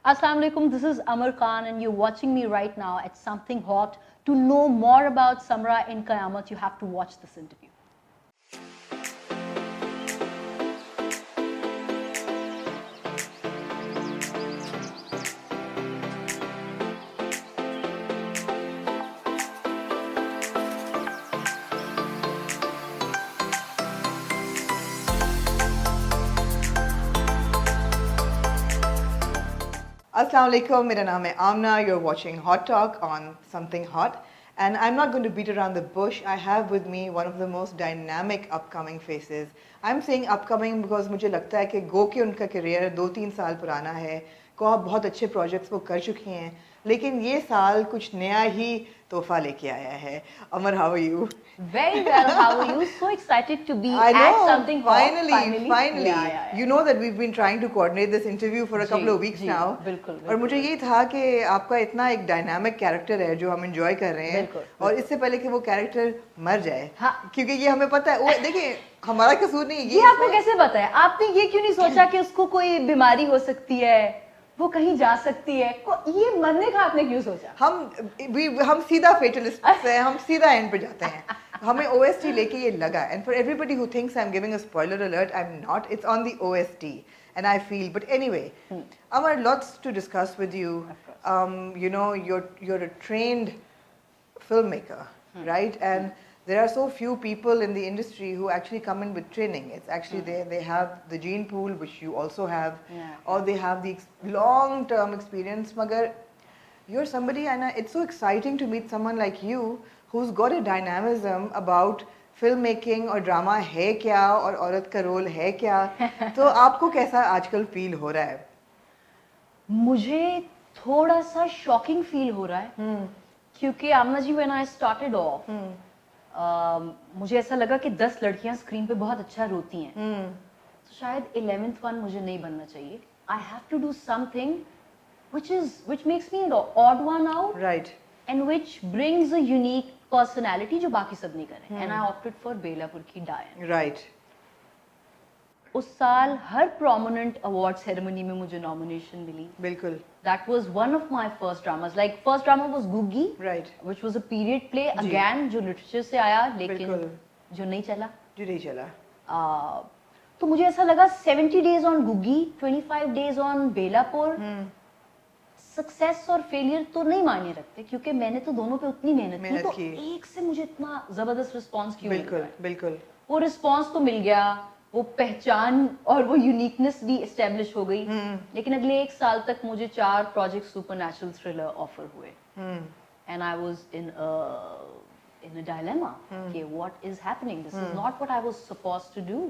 Assalamu alaikum, this is Amar Khan and you're watching me right now at Something Hot. To know more about Samra in Qayamat, you have to watch this interview. Assalamu alaikum, मेरा नाम है Amna. You're watching Hot Talk on Something Hot. And I'm not going to beat around the bush. I have with me one of the most dynamic upcoming faces. I'm saying upcoming because मुझे लगता है कि गो के उनका career 2-3 साल पुराना है. को बहुत अच्छे प्रोजेक्ट्स वो कर चुकी हैं. लेकिन ये साल कुछ नया ही तोहफा लेके आया है. Amar, how are you? Very well, how are you? So excited to be I know, at Something Hot. Finally. Yeah. You know that we've been trying to coordinate this interview for a couple of weeks now. बिल्कुल. और मुझे ये था कि आपका इतना एक dynamic character है जो हम एंजॉय कर रहे हैं. और इससे पहले कि वो कैरेक्टर मर जाए, क्योंकि ये हमें पता है. वो देखिए, हमारा कसूर नहीं. ये आपको कैसे पता है? आपने ये क्यों नहीं सोचा कि उसको कोई बीमारी हो सकती है, वो कहीं जा सकती है? ये मरने का आपने क्यों सोचा? हम सीधा फेटलिस्ट हैं, हम सीधा एंड पे जाते हैं. हमें OST लेके ये लगा. And for everybody who thinks I'm giving a spoiler alert, I'm not. It's on the OST, and I feel. But anyway, Amar, lots to discuss with you. You know, you're a trained filmmaker, right? And there are so few people in the industry who actually come in with training. It's actually they have the gene pool, which you also have, or they have the long-term experience. Magar, you're somebody, and it's so exciting to meet someone like you who's got a dynamism about filmmaking और drama है क्या और औरत का role है क्या. तो आपको कैसा आजकल फील हो रहा है? मुझे थोड़ा सा शॉकिंग फील हो रहा है, क्योंकि आमना जी व्हेन आई स्टार्टेड ऑफ मुझे ऐसा लगा कि 10 लड़कियां स्क्रीन पे बहुत अच्छा रोती हैं, तो शायद 11th वन मुझे नहीं बनना चाहिए. I have to do something which makes me an odd one out, right, and which brings a unique personality जो बाकी सब नहीं कर रहे. And I opted for Belapur की डायन. right. उस साल हर prominent award ceremony में मुझे nomination मिली. बिल्कुल. That was one of my first dramas. Like first drama was Gugi, right, which was a period play again जो literature से आया, लेकिन जो नहीं चला. तो मुझे ऐसा लगा 70 days on Gugi, 25 days on Belapur. Success और फेलियर तो नहीं मायने रखते, क्योंकि मैंने तो दोनों पे उतनी मेहनत की, तो एक से मुझे इतना जबरदस्त रिस्पांस क्यों मिल रहा है? बिल्कुल. वो रिस्पांस तो मिल गया, वो पहचान और वो यूनिकनेस भी एस्टेब्लिश हो गई. लेकिन अगले 1 साल तक मुझे 4 प्रोजेक्ट सुपरनैचुरल थ्रिलर ऑफर हुए, and I was in a dilemma कि what is happening, this is not what I was supposed to do.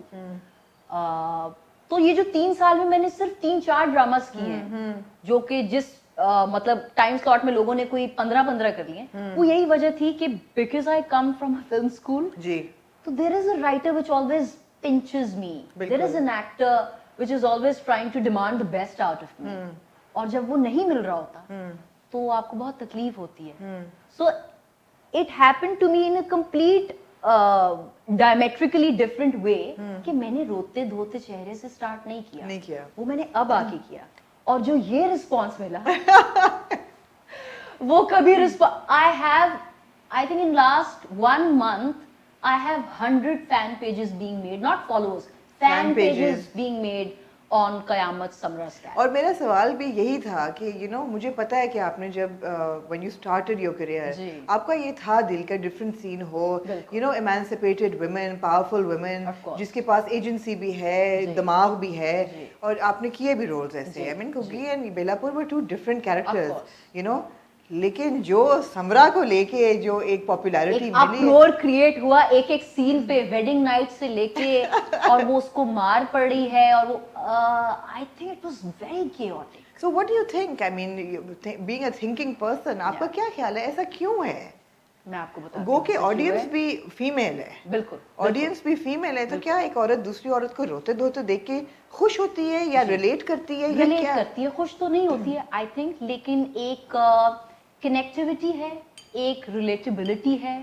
तो ये जो 3 साल में मैंने सिर्फ 3-4 ड्रामास किए हैं, जो कि जिस मतलब टाइम स्लॉट में लोगों ने कोई 15 कर लिए, वो यही वजह थी कि because I come from a film school, तो there is a writer which always pinches me, there is an actor which is always trying to demand the best out of me. और जब वो नहीं मिल रहा होता तो आपको बहुत तकलीफ होती है. So it happened to me in a complete diametrically different way कि मैंने रोते धोते चेहरे से स्टार्ट नहीं किया. वो मैंने अब आके किया, और जो ये रिस्पॉन्स मिला वो कभी I think in last 1 month I have 100 fan pages being made, not followers, fan pages being made on Qayamat Samra's cat. और मेरा सवाल भी यही था कि मुझे पता है कि आपने जब when you started your career, आपका ये था दिल का डिफरेंट सीन हो, emancipated women, powerful women, जिसके पास एजेंसी भी है, दिमाग भी है, और आपने किए भी रोल्स ऐसे. I mean, Gugi and Belapur were 2 different characters, लेकिन जो समरा को लेके जो एक पॉपुलैरिटी मिली, अपरोर क्रिएट हुआ एक सीन पे, वेडिंग नाइट से लेके और वो उसको मार पड़ी है, और वो I think it was very chaotic. So what do you think? I mean, being a thinking person, आपका क्या ख्याल है, ऐसा क्यों है? मैं आपको बताती हूँ. गो के ऑडियंस भी फीमेल है. बिल्कुल. ऑडियंस भी फीमेल है, तो क्या एक औरत दूसरी औरत को रोते धोते देख के खुश होती है या रिलेट करती है, या क्या करती है? खुश तो नहीं होती है आई थिंक, लेकिन एक कनेक्टिविटी है, एक रिलेटेबिलिटी है.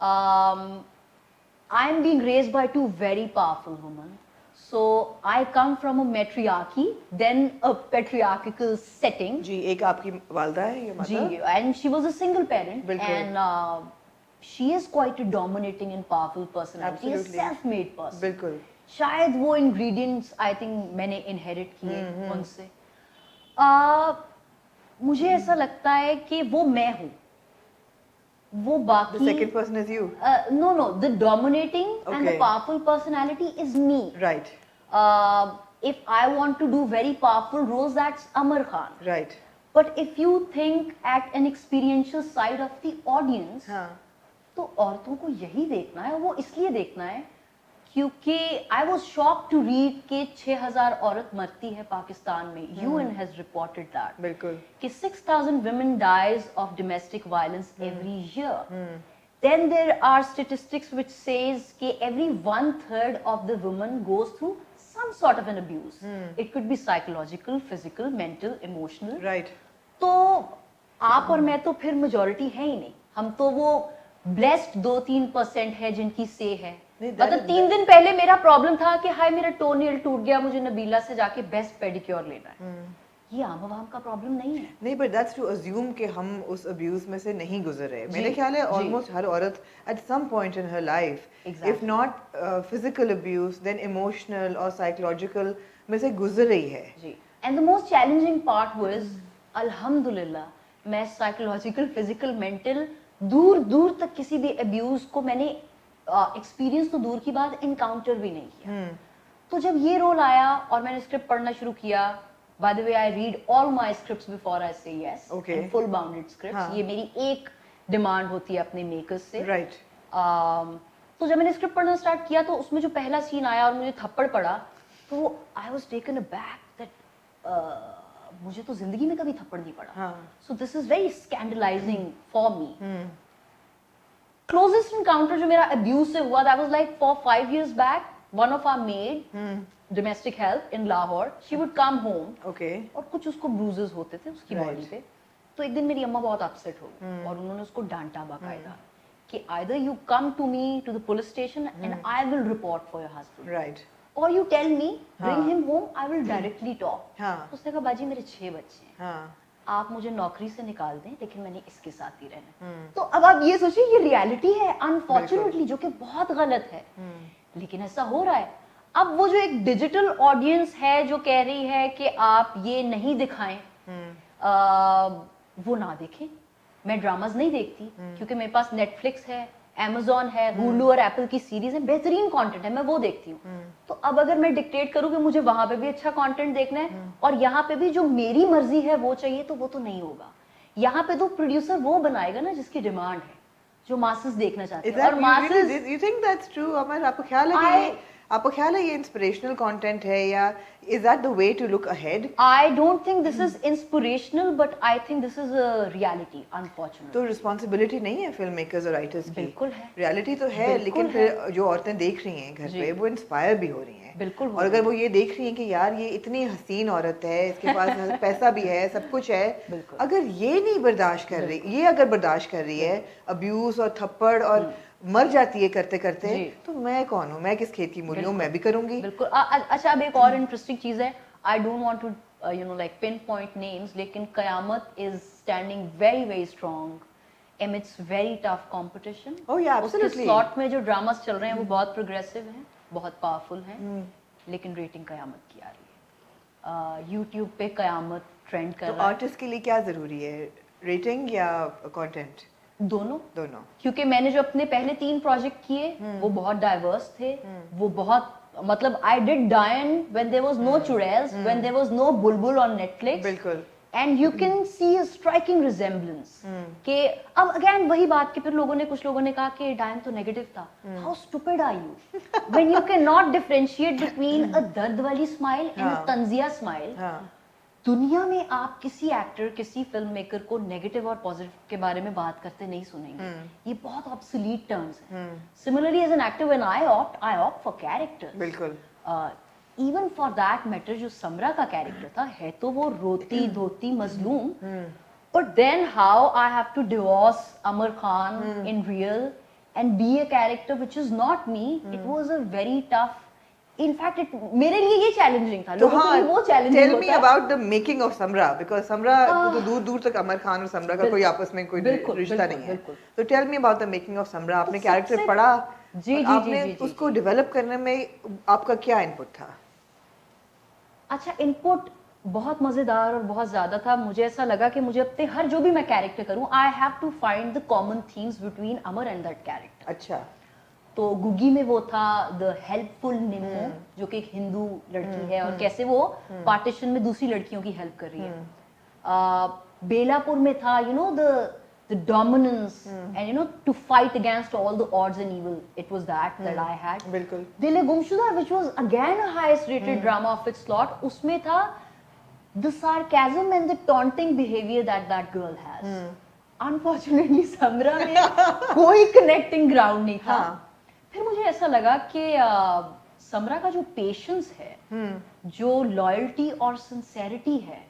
I am being raised bye 2 very powerful women, So I come from a matriarchy, then a patriarchal setting. जी, एक आपकी वालदा है ये जी, mother? and she was a single parent, बिल्कुल। and she is quite a dominating and powerful personality, a Absolutely। self-made person. बिल्कुल। शायद वो ingredients I think मैंने inherit किए उनसे। मुझे ऐसा लगता है कि वो मैं हूँ, वो The बाकी second person is you. no, the dominating and the Okay। powerful personality is me. Right, If I want to do very powerful roles, that's Amar Khan. right. But if you think at an experiential side of the audience, हाँ, तो औरतों को यही देखना है, वो इसलिए देखना है क्योंकि I was shocked to read कि 6000 औरत मरती है पाकिस्तान में. UN has reported that. बिल्कुल। कि 6,000 women dies of domestic violence every year. Then there are statistics which says कि every 1/3 of the women goes through some sort of an abuse. It could be psychological, physical, mental, emotional. Right. तो आप और मैं तो फिर majority है ही नहीं, हम तो वो ब्लेस्ड 2-3% है जिनकी से है. नहीं, that मतलब is- 3 दिन पहले मेरा प्रॉब्लम था कि हाय मेरा टोनेल टूट गया, मुझे नबीला से जाके बेस्ट पेडिक्योर लेना है. ये आम आवाम का प्रॉब्लम नहीं है. नहीं, but that's to assume कि हम उस abuse में से नहीं गुजरे. जी, मेरे ख्याल है जी। almost हर औरत at some point in her life, Exactly। if not physical abuse, then emotional or psychological में से गुजर रही है. जी. And the most challenging part was, अल्हम्दुलिल्लाह, मैं साइकोलॉजिकल, फिजिकल, मेंटल दूर दूर तक किसी भी अब्यूज को मैंने एक्सपीरियंस तो दूर की बात इनकाउंटर भी नहीं किया. तो जब ये रोल आया और मैंने स्क्रिप्ट पढ़ना शुरू किया, by the way I read all my scripts before I say yes, Okay। Full bounded scripts. हाँ। ये मेरी एक डिमांड होती है अपने मेकर्स से. Right. तो जब मैंने स्क्रिप्ट पढ़ना स्टार्ट किया तो उसमें जो पहला सीन आया और मुझे थप्पड़ पड़ा, तो I was taken aback that मुझे तो जिंदगी में कभी थप्पड़ नहीं पड़ा. हाँ। So this is very scandalising for me. Closest encounter जो मेरा अब्यूज से हुआ, that was like for 5 years back. One of our maid domestic help in Lahore, she would come home Okay. और कुछ उसको bruises होते थे उसकी Right। बॉडी पे. तो एक दिन मेरी अम्मा बहुत अपसेट हो गई और उन्होंने उसको डांटा बाकायदा कि either you come to me to the police station and I will report for your husband, Right. or you tell me bring हाँ। him home, I will directly talk. हाँ। उसने कहा बाजी मेरे 6 बच्चे हैं, हाँ। आप मुझे नौकरी से निकाल दें लेकिन मैंने इसके साथ ही रहना. तो अब आप ये सोचिए ये रियलिटी है अनफॉर्चुनेटली, जो कि बहुत गलत है, लेकिन ऐसा हो रहा है. अब वो जो एक डिजिटल ऑडियंस है जो कह रही है कि आप ये नहीं दिखाएं, वो ना देखें. मैं ड्रामाज नहीं देखती क्योंकि मेरे पास नेटफ्लिक्स है, Amazon है, Hulu और Apple की सीरीज है, बेहतरीन कंटेंट है, मैं वो देखती हूँ. तो अब अगर मैं डिक्टेट करूँ कि मुझे वहां पे भी अच्छा कंटेंट देखना है और यहाँ पे भी जो मेरी मर्जी है वो चाहिए, तो वो तो नहीं होगा. यहाँ पे तो प्रोड्यूसर वो बनाएगा ना जिसकी डिमांड है, जो मासेस देखना चाहते Is हैं. that और you really masses, you think that's true, Amar? आपको ख्याल है कि आपको ख्याल है ये इंस्पिरेशनल कंटेंट है या is that the way to look ahead? I don't think this is inspirational, but I think this is a reality, unfortunately. तो रिस्पॉन्सिबिलिटी नहीं है फिल्म मेकर्स और राइटर्स की? बिल्कुल है. रियलिटी तो है, बिल्कुल लेकिन है. फिर जो औरतें देख रही हैं घर जी। पे वो इंस्पायर भी हो रही हैं. बिल्कुल हो और अगर रही वो ये देख रही हैं कि यार ये इतनी हसीन औरत है, इसके पास पैसा भी है, सब कुछ है, बिल्कुल। अगर ये नहीं बर्दाश्त कर रही, ये अगर बर्दाश्त कर रही है अब्यूज और थप्पड़ और मर जाती है करते करते, जी। तो मैं कौन हूँ, मैं किस खेत की मूली हूँ, मैं भी करूंगी. बिल्कुल. अच्छा अब एक और इंटरेस्टिंग चीज है. I don't want to like pinpoint names, लेकिन Qayamat is standing very very strong amidst very tough competition. Oh yeah, उसके absolutely. स्लॉट में जो ड्रामास चल रहे हैं वो बहुत प्रोग्रेसिव हैं, बहुत पावरफुल हैं, लेकिन रेटिंग कयामत की आ रही है. यूट्यूब पे कयामत ट्रेंड कर तो रहा है. आर्टिस्ट के लिए क्या जरूरी है, रेटिंग या कंटेंट? दोनों. दोनों. क्योंकि मैंने जो अपने पहले 3 प्रोजेक्ट किए वो बहुत डाइवर्स थे, वो बहुत मतलब I did Daayan when there was no Churails, when there was no Bulbbul on Netflix, बिल्कुल. And you can see a striking resemblance कि अब अगेन वही बात कि फिर कुछ लोगों ने कहा कि डायन तो नेगेटिव था. How stupid are you when you can not differentiate between a दर्द वाली स्माइल एंड अ तंजिया स्माइल. हाँ. दुनिया में आप किसी एक्टर, किसी फिल्म मेकर को नेगेटिव और पॉजिटिव के बारे में बात करते नहीं सुनेंगे. ये बहुत ऑब्सोलीट टर्म्स हैं. Similarly as an actor when I opt for characters. बिल्कुल. इवन फॉर दैट मैटर जो समरा का कैरेक्टर था, है तो वो रोती धोती मजलूम, but then how I have to divorce Amar Khan in real and be a character which is not me. It was a very tough in fact मेरे लिए ये चैलेंजिंग था, तो लोगों के लिए वो चैलेंजिंग टेल होता मी है। About the making of Samra, because Samra तो दूर दूर तक अमर खान और समरा का कोई आपस में कोई रिश्ता नहीं है, तो tell me about the making of Samra. आपने कैरेक्टर पढ़ा जी, आपने उसको डेवलप करने में आपका क्या इनपुट था? अच्छा, इनपुट बहुत मजेदार और बहुत ज्यादा था। मुझे ऐसा लगा कि मुझे अपने हर जो भी मैं कैरेक्टर करूं, I have to find the common themes between Amar and that character. अच्छा। तो गुगी में वो था द हेल्पफुल निम्मो, जो कि एक हिंदू लड़की है और कैसे वो पार्टीशन में दूसरी लड़कियों की हेल्प कर रही है। बेलापुर में था the dominance and to fight against all the odds and evil. It was that I had. बिल्कुल। दिल गुमशुदा, which was again a highest rated drama of its slot. उसमें था the sarcasm and the taunting behavior that girl has. Unfortunately समरा में कोई connecting ground नहीं था। फिर मुझे ऐसा लगा कि समरा का जो पेशेंस है, जो लॉयल्टी और सिंसेरिटी है,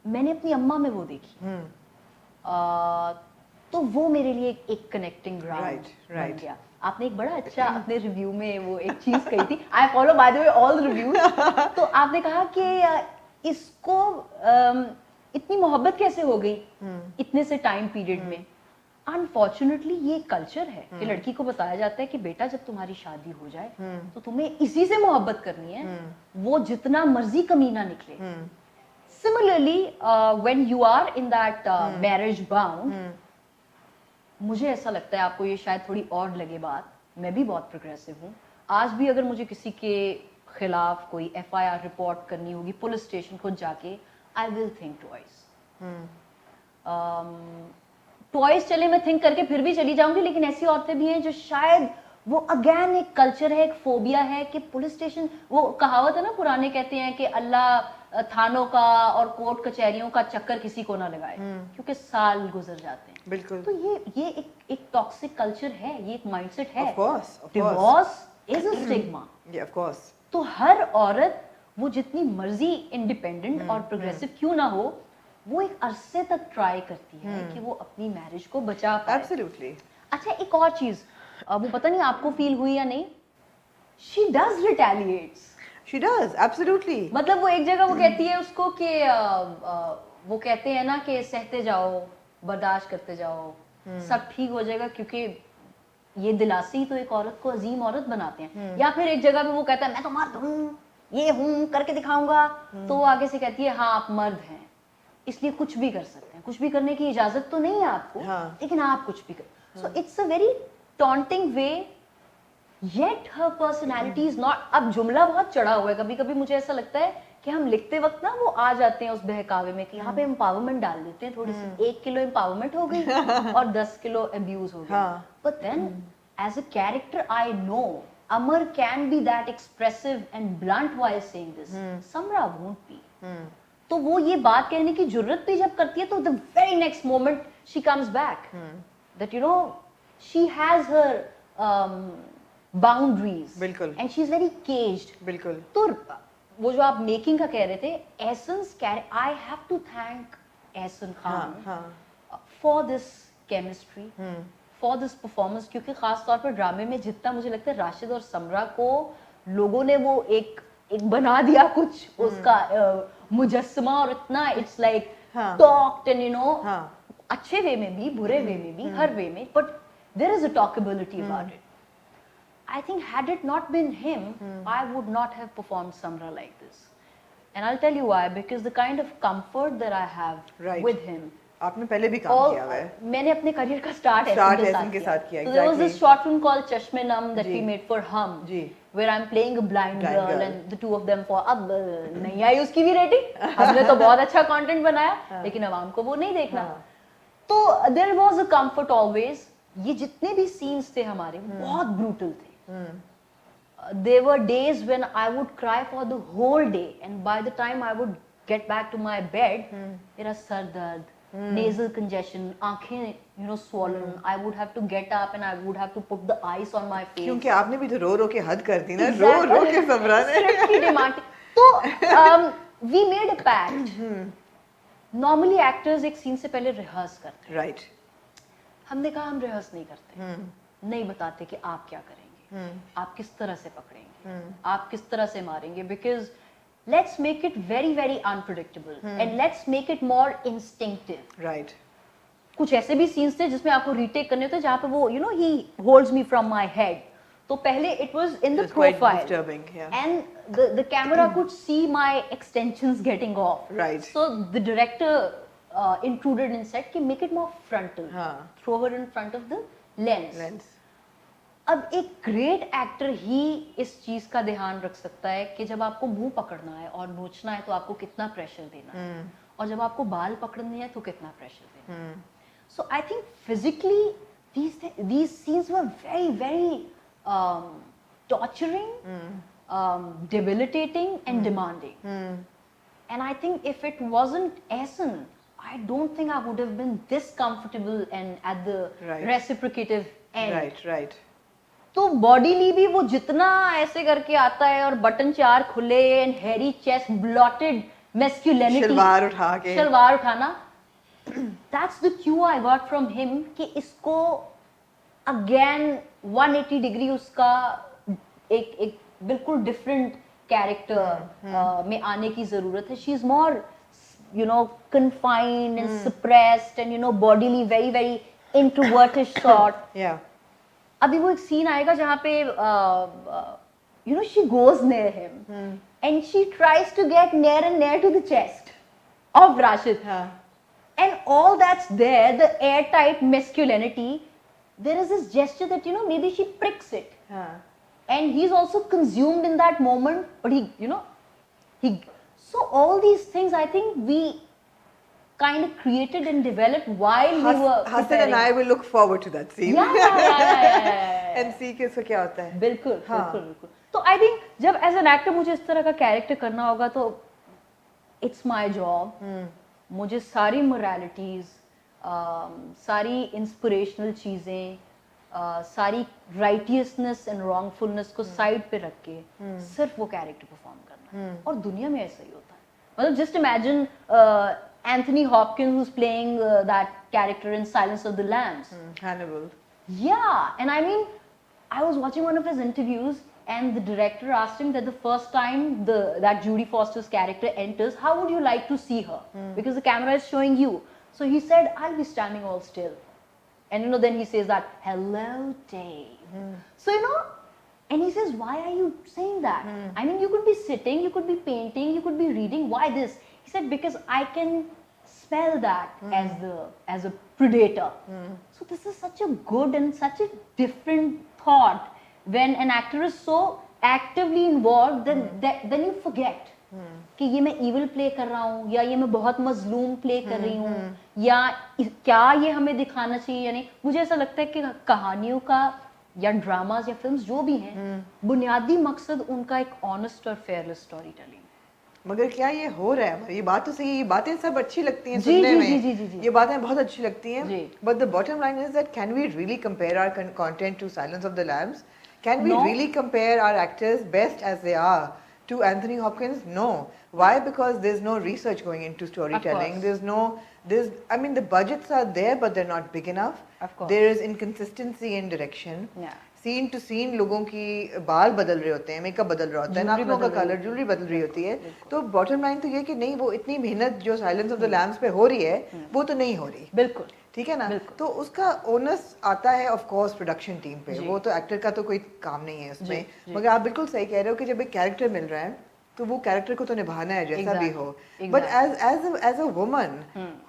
मैंने अपनी अम्मा में वो देखी। तो वो मेरे लिए एक कनेक्टिंग ग्राउंड बन गया। आपने एक बड़ा अच्छा अपने रिव्यू में वो एक चीज कही थी, I follow by the way all reviews. तो आपने कहा कि इसको इतनी मोहब्बत कैसे हो गई इतने से टाइम पीरियड में। अनफॉर्चुनेटली ये कल्चर है कि लड़की को बताया जाता है कि बेटा जब तुम्हारी शादी हो जाए तो तुम्हें इसी से मोहब्बत करनी है, वो जितना मर्जी कमीना निकले। Similarly, when you are in that marriage bound, मुझे ऐसा लगता है, आपको ये शायद थोड़ी ऑड लगे बात, मैं भी बहुत प्रोग्रेसिव हूँ। आज भी अगर मुझे किसी के खिलाफ कोई FIR रिपोर्ट करनी होगी पुलिस स्टेशन खुद जाके, I will think twice. Twice चले मैं थिंक करके फिर भी चली जाऊंगी, लेकिन ऐसी औरतें भी हैं जो शायद वो अगेन एक कल्चर है, एक फोबिया है कि पुलिस स्टेशन, वो कहावत है ना, पुराने कहते हैं कि अल्लाह थानों का और कोर्ट कचहरियों का चक्कर किसी को ना लगाए, क्योंकि साल गुजर जाते हैं। बिल्कुल। तो ये एक टॉक्सिक कल्चर है, ये एक माइंडसेट है। Of course. Divorce is a stigma. Yeah, of course. तो हर औरत, वो जितनी मर्जी इंडिपेंडेंट और प्रोग्रेसिव क्यों ना हो, वो एक अरसे तक ट्राई करती है कि वो अपनी मैरिज को बचा पाए। Absolutely. अच्छा, एक और चीज, वो पता नहीं आपको फील हुई या नहीं, she does retaliates. She does, absolutely. मतलब वो एक जगह वो कहती है उसको कि वो कहते हैं ना कि सहते जाओ, बर्दाश्त करते जाओ, सब ठीक हो जाएगा, क्योंकि ये दिलासे ही तो एक औरत को अजीम औरत बनाते हैं। या फिर एक जगह पे वो कहता है मैं तो मर्द हूँ, ये हूँ, करके दिखाऊंगा। तो वो आगे से कहती है हाँ आप मर्द हैं, इसलिए कुछ भी कर सकते हैं, कुछ भी करने की इजाजत तो नहीं है आपको, लेकिन आप कुछ भी कर। So it's a very taunting way, yet her personality is not। अब जुमला बहुत चढ़ा हुआ है, कभी कभी मुझे ऐसा लगता है कि हम लिखते वक्त ना वो आ जाते हैं उस बहकावे में कि यहाँ पे एम्पावरमेंट डाल देते हैं थोड़ी सी, 1 किलो एम्पावरमेंट हो गई और 10 किलो अब्यूज हो गया। But then as a character I know Amar can be that expressive and blunt while saying this. Samra won't be. तो वो ये बात कहने की जुर्रत भी जब करती है तो the very next moment she comes back. That you know she has her boundaries. बिल्कुल. And she's very caged. बिल्कुल. तो वो जो आप मेकिंग का कह रहे थे, Essence, I have to thank Ehsan Khan for this chemistry. For this performance, क्योंकि खास तौर पर ड्रामे में जितना मुझे लगता है राशिद और समरा को लोगों ने वो एक बना दिया कुछ उसका मुजस्समा, और इतना it's like talked and you no, अच्छे वे में भी बुरे वे में भी, हर वे में, but there is a talkability about it. I think had it not been him I would not have performed Samra like this, and I will tell you why, because the kind of comfort that I have with him. आपने पहले भी काम किया हुआ है। मैंने अपने career का स्टार्ट एहसन के साथ किया। So there was this short film called Chashme Nam that we made for Hum, where I'm playing a blind girl and the two of them for, अब नहीं आई उसकी भी रेटिंग, हमने तो बहुत अच्छा कंटेंट बनाया लेकिन अवाम को वो नहीं देखना। तो there was a comfort always। ये जितने भी सीन्स थे हमारे बहुत ब्रूटल थे। There were days when I would cry for the whole day and by the time I would get back to my bed, मेरा सर दर्द, nasal congestion, आंखें you know swollen, I would have to get up and I would have to put the ice on my face। क्योंकि आपने भी तो रो के हद कर दी ना, रो के समरा ने की डिमांड। तो we made a pact। normally actors एक सीन से पहले रिहर्स करते हैं, राइट। हमने कहा हम रिहर्स नहीं करते, नहीं बताते कि आप क्या करेंगे, आप किस तरह से पकड़ेंगे, आप किस तरह से मारेंगे, because let's make it very very unpredictable and let's make it more instinctive. Right. कुछ ऐसे भी सीन्स थे जिसमें आपको रीटेक करने थे जहाँ पे वो you know he holds me from my head, तो पहले it was in the profile and the camera could see my extensions getting off, right? So the director intruded and said कि make it more frontal, throw her in front of the lens. अब एक great actor ही इस चीज का ध्यान रख सकता है कि जब आपको मुंह पकड़ना है और नोचना है तो आपको कितना प्रेशर देना है, और जब आपको बाल पकड़ने हैं तो कितना प्रेशर देना है. So I think physically these scenes were very very torturing, debilitating and demanding. And I think if it wasn't Essen, I don't think I would have been this comfortable and at the reciprocative end. Right. तो bodily भी वो जितना ऐसे करके आता है और button चार खुले and hairy chest, blotted masculinity, salwar उठाना, that's the cue I got from him कि इसको again 180 degree उसका एक बिल्कुल डिफरेंट कैरेक्टर में आने की जरूरत है. She is more confined and suppressed and bodily very very introverted sort. अभी वो एक सीन आएगा जहाँ पे she goes near him and she tries to get near and near to the chest of Rashid, and all that's there, the airtight masculinity, there is this gesture that maybe she pricks it. And he's also consumed in that moment, but so all these things I think we kind of created and developed while we were Hassan and I will look forward to that scene. Yeah. And see कि इसको क्या होता है. बिल्कुल. तो I think जब as an actor मुझे इस तरह का character करना होगा तो it's my job. मुझे सारी moralities, सारी inspirational चीजें, सारी righteousness and wrongfulness को side पे रख के सिर्फ वो character perform करना है. और दुनिया में ऐसा ही होता है. मतलब just imagine Anthony Hopkins who's playing that character in Silence of the Lambs. Hannibal. Yeah, and I mean, I was watching one of his interviews and the director asked him that the first time that Judy Foster's character enters, how would you like to see her? Because the camera is showing you. So he said, I'll be standing all still. And then he says that, hello Dave. So and he says, why are you saying that? I mean, you could be sitting, you could be painting, you could be reading, why this? He said, because I can smell that as a predator. So this is such a good and such a different thought. When an actor is so actively involved, then you forget कि ये मैं evil play कर रहा हूँ, या ये मैं बहुत मजलूम play कर रही हूँ, या क्या ये हमें दिखाना चाहिए या नहीं. मुझे ऐसा लगता है कि कहानियों का या ड्रामास या फिल्म्स जो भी हैं, बुनियादी मकसद उनका एक ऑनेस्ट और फेयरलेस स्टोरी टेलिंग. मगर क्या ये हो रहा है? ये बात तो सही है, ये बातें सब अच्छी लगती हैं सुनने में, ये बातें बहुत अच्छी लगती हैं, but the bottom line is that can we really compare our content to Silence of the Lambs? Can we really compare our actors, best as they are, to Anthony Hopkins? No. Why? Because there's no research going into storytelling. I mean, the budgets are there, but they're not big enough. Of course. There is inconsistency in direction. Yeah. Scene to scene लोगों की बाल बदल रहे होते हैं, makeup बदल रहा होता है, नाखूनों का कलर, ज्वेलरी बदल रही होती है. तो बॉटम लाइन तो ये कि नहीं, वो इतनी मेहनत जो साइलेंस ऑफ द लैम्स पे हो रही है, वो तो नहीं हो रही. बिल्कुल. ठीक है ना? तो उसका ओनस आता है ऑफ कोर्स प्रोडक्शन टीम पे. वो तो एक्टर का तो कोई काम नहीं है उसमें. मगर आप बिल्कुल सही कह रहे हो कि जब एक कैरेक्टर मिल रहा है तो वो कैरेक्टर को तो निभाना है जैसा भी हो. But as a woman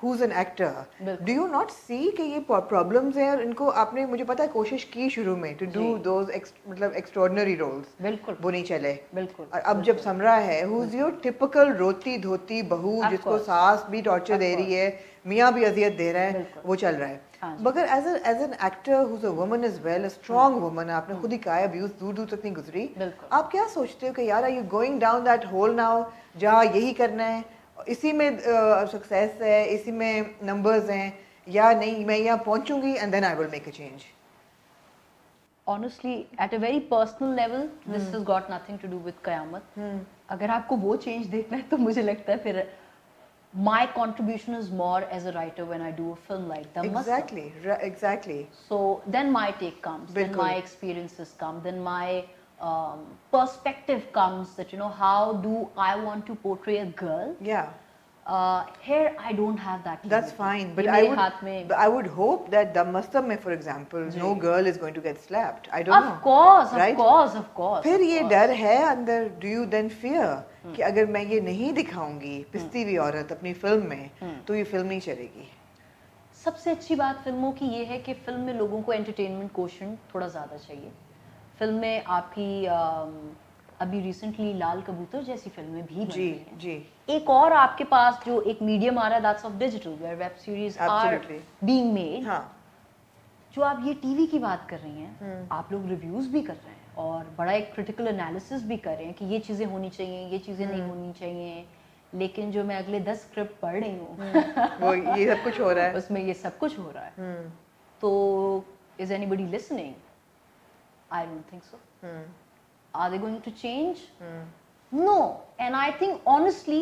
who is an actor, do you not see कि ये प्रॉब्लम्स हैं और इनको आपने, मुझे पता है, कोशिश की शुरू में टू डू दोज मतलब एक्स्ट्राऑर्डिनरी रोल्स. बिल्कुल. वो नहीं चले. बिल्कुल. और अब जब समरा है, हु इज योर टिपिकल रोती धोती बहू जिसको सास भी टॉर्चर दे रही है, मियाँ भी अजियत दे रहा है, वो चल रहा है. मगर as an actor whose a woman is well, a strong woman, आपने खुद ही कहा है, अब्यूज दूर दूर तक नहीं गुजरी. आप क्या सोचते हो कि यार are you going down that hole now जहाँ यही करना है, इसी में सक्सेस है, इसी में नंबर्स हैं, या नहीं मैं यहाँ पहुंचूंगी and then I will make a change? Honestly, at a very personal level, this has got nothing to do with Qayamat. अगर आपको वो चेंज देखना है तो मुझे लगता है फिर my contribution is more as a writer when I do a film like Dhammasam. Exactly. So then my take comes, then Bilkul. my experiences come, then my perspective comes that, you know, how do I want to portray a girl. Yeah. Here I don't have that. That's liberty. fine, but ये I मेरे would, हाथ में- but I would hope that Dhammasam mein, for example, ji. no girl is going to get slapped. I don't know. Of course, right? of course, of course. फिर of ये course. डर है अंदर, do you then fear कि अगर मैं ये नहीं दिखाऊंगी पिसती हुई औरत अपनी फिल्म में तो ये फिल्म नहीं चलेगी. सबसे अच्छी बात फिल्मों की ये है कि फिल्म में लोगों को एंटरटेनमेंट कोशन थोड़ा ज़्यादा चाहिए. फिल्म में आपकी अभी रिसेंटली लाल कबूतर जैसी फिल्में भी बन रही हैं. जी. एक और आपके पास जो एक मीडियम आ रहा है, that's of digital, where web series are Absolutely. Being made. हाँ. जो आप ये टीवी की बात कर रही हैं, आप लोग रिव्यूज भी कर रहे हैं और बड़ा एक क्रिटिकल एनालिसिस भी कर रहे हैं कि ये चीज़ें होनी चाहिए, ये चीज़ें नहीं होनी चाहिए. लेकिन जो मैं अगले 10 स्क्रिप्ट पढ़ रही हूँ वो ये सब कुछ हो रहा है. उसमें ये सब कुछ हो रहा है. तो is anybody listening? I don't think so. Are they going to change? No. And I think honestly,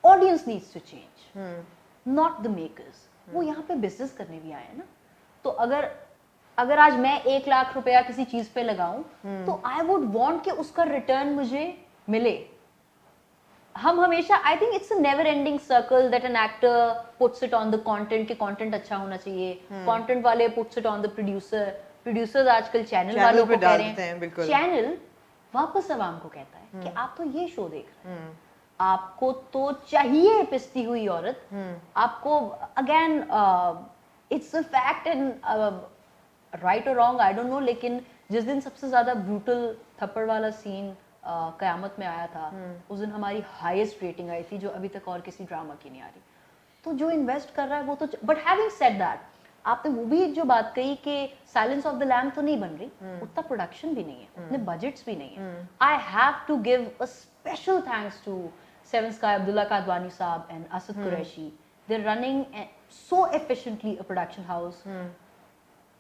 audience needs to change. Not the makers. वो यहाँ पे बिजनेस करने भी आए हैं ना. तो अगर आज मैं 1 लाख रुपया किसी चीज पे लगाऊं तो आई वुड वांट कि उसका रिटर्न मुझे मिले. हम हमेशा, I think it's a never ending circle that an actor puts it on the content कि कंटेंट अच्छा होना चाहिए. कंटेंट वाले puts it on the producer. Producers आजकल चैनल वालों को कह रहे हैं, चैनल वापस आवाम को कहता है कि आप तो ये शो देख रहे हैं, आपको तो चाहिए पिसती हुई औरत. आपको again it's a fact and right और रॉन्ग आई डोंट नो, लेकिन जिस दिन सबसे ज्यादा ब्रूटल थप्पड़ वाला सीन कयामत में आया था, उस दिन हमारी हाईएस्ट रेटिंग आई थी जो अभी तक और किसी ड्रामा की नहीं आ रही. तो जो इन्वेस्ट कर रहा है वो तो, बट हैविंग सेड दैट, आपने वो भी जो बात कही कि साइलेंस ऑफ द लैम तो नहीं बन रही, उतना प्रोडक्शन भी नहीं है, उतने बजट्स भी नहीं है. I have to give a special thanks to Seven Sky, Abdullah Kadwani sahab and Asad Qureshi. They are running so efficiently a production house.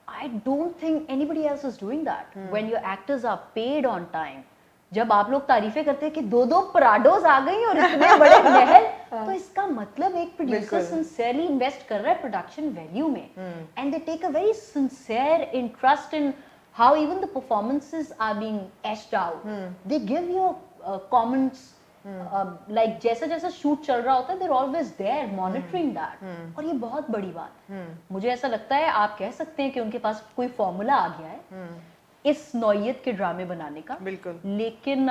I don't think anybody else is doing that. When your actors are paid on time, जब आप लोग तारीफें करते हैं कि 2 पराडोज आ गई और इतने बड़े महल, तो इसका मतलब एक प्रोड्यूसर सिंसियरली इन्वेस्ट कर रहा है प्रोडक्शन वैल्यू में, and they take a very sincere interest in how even the performances are being ashed out. They give your comments like जैसा जैसा शूट चल रहा होता है, they are always there monitoring that. और ये बहुत बड़ी बात है. मुझे ऐसा लगता है आप कह सकते हैं कि उनके पास कोई फॉर्मूला आ गया है इस नौयत के ड्रामे बनाने का. बिल्कुल. लेकिन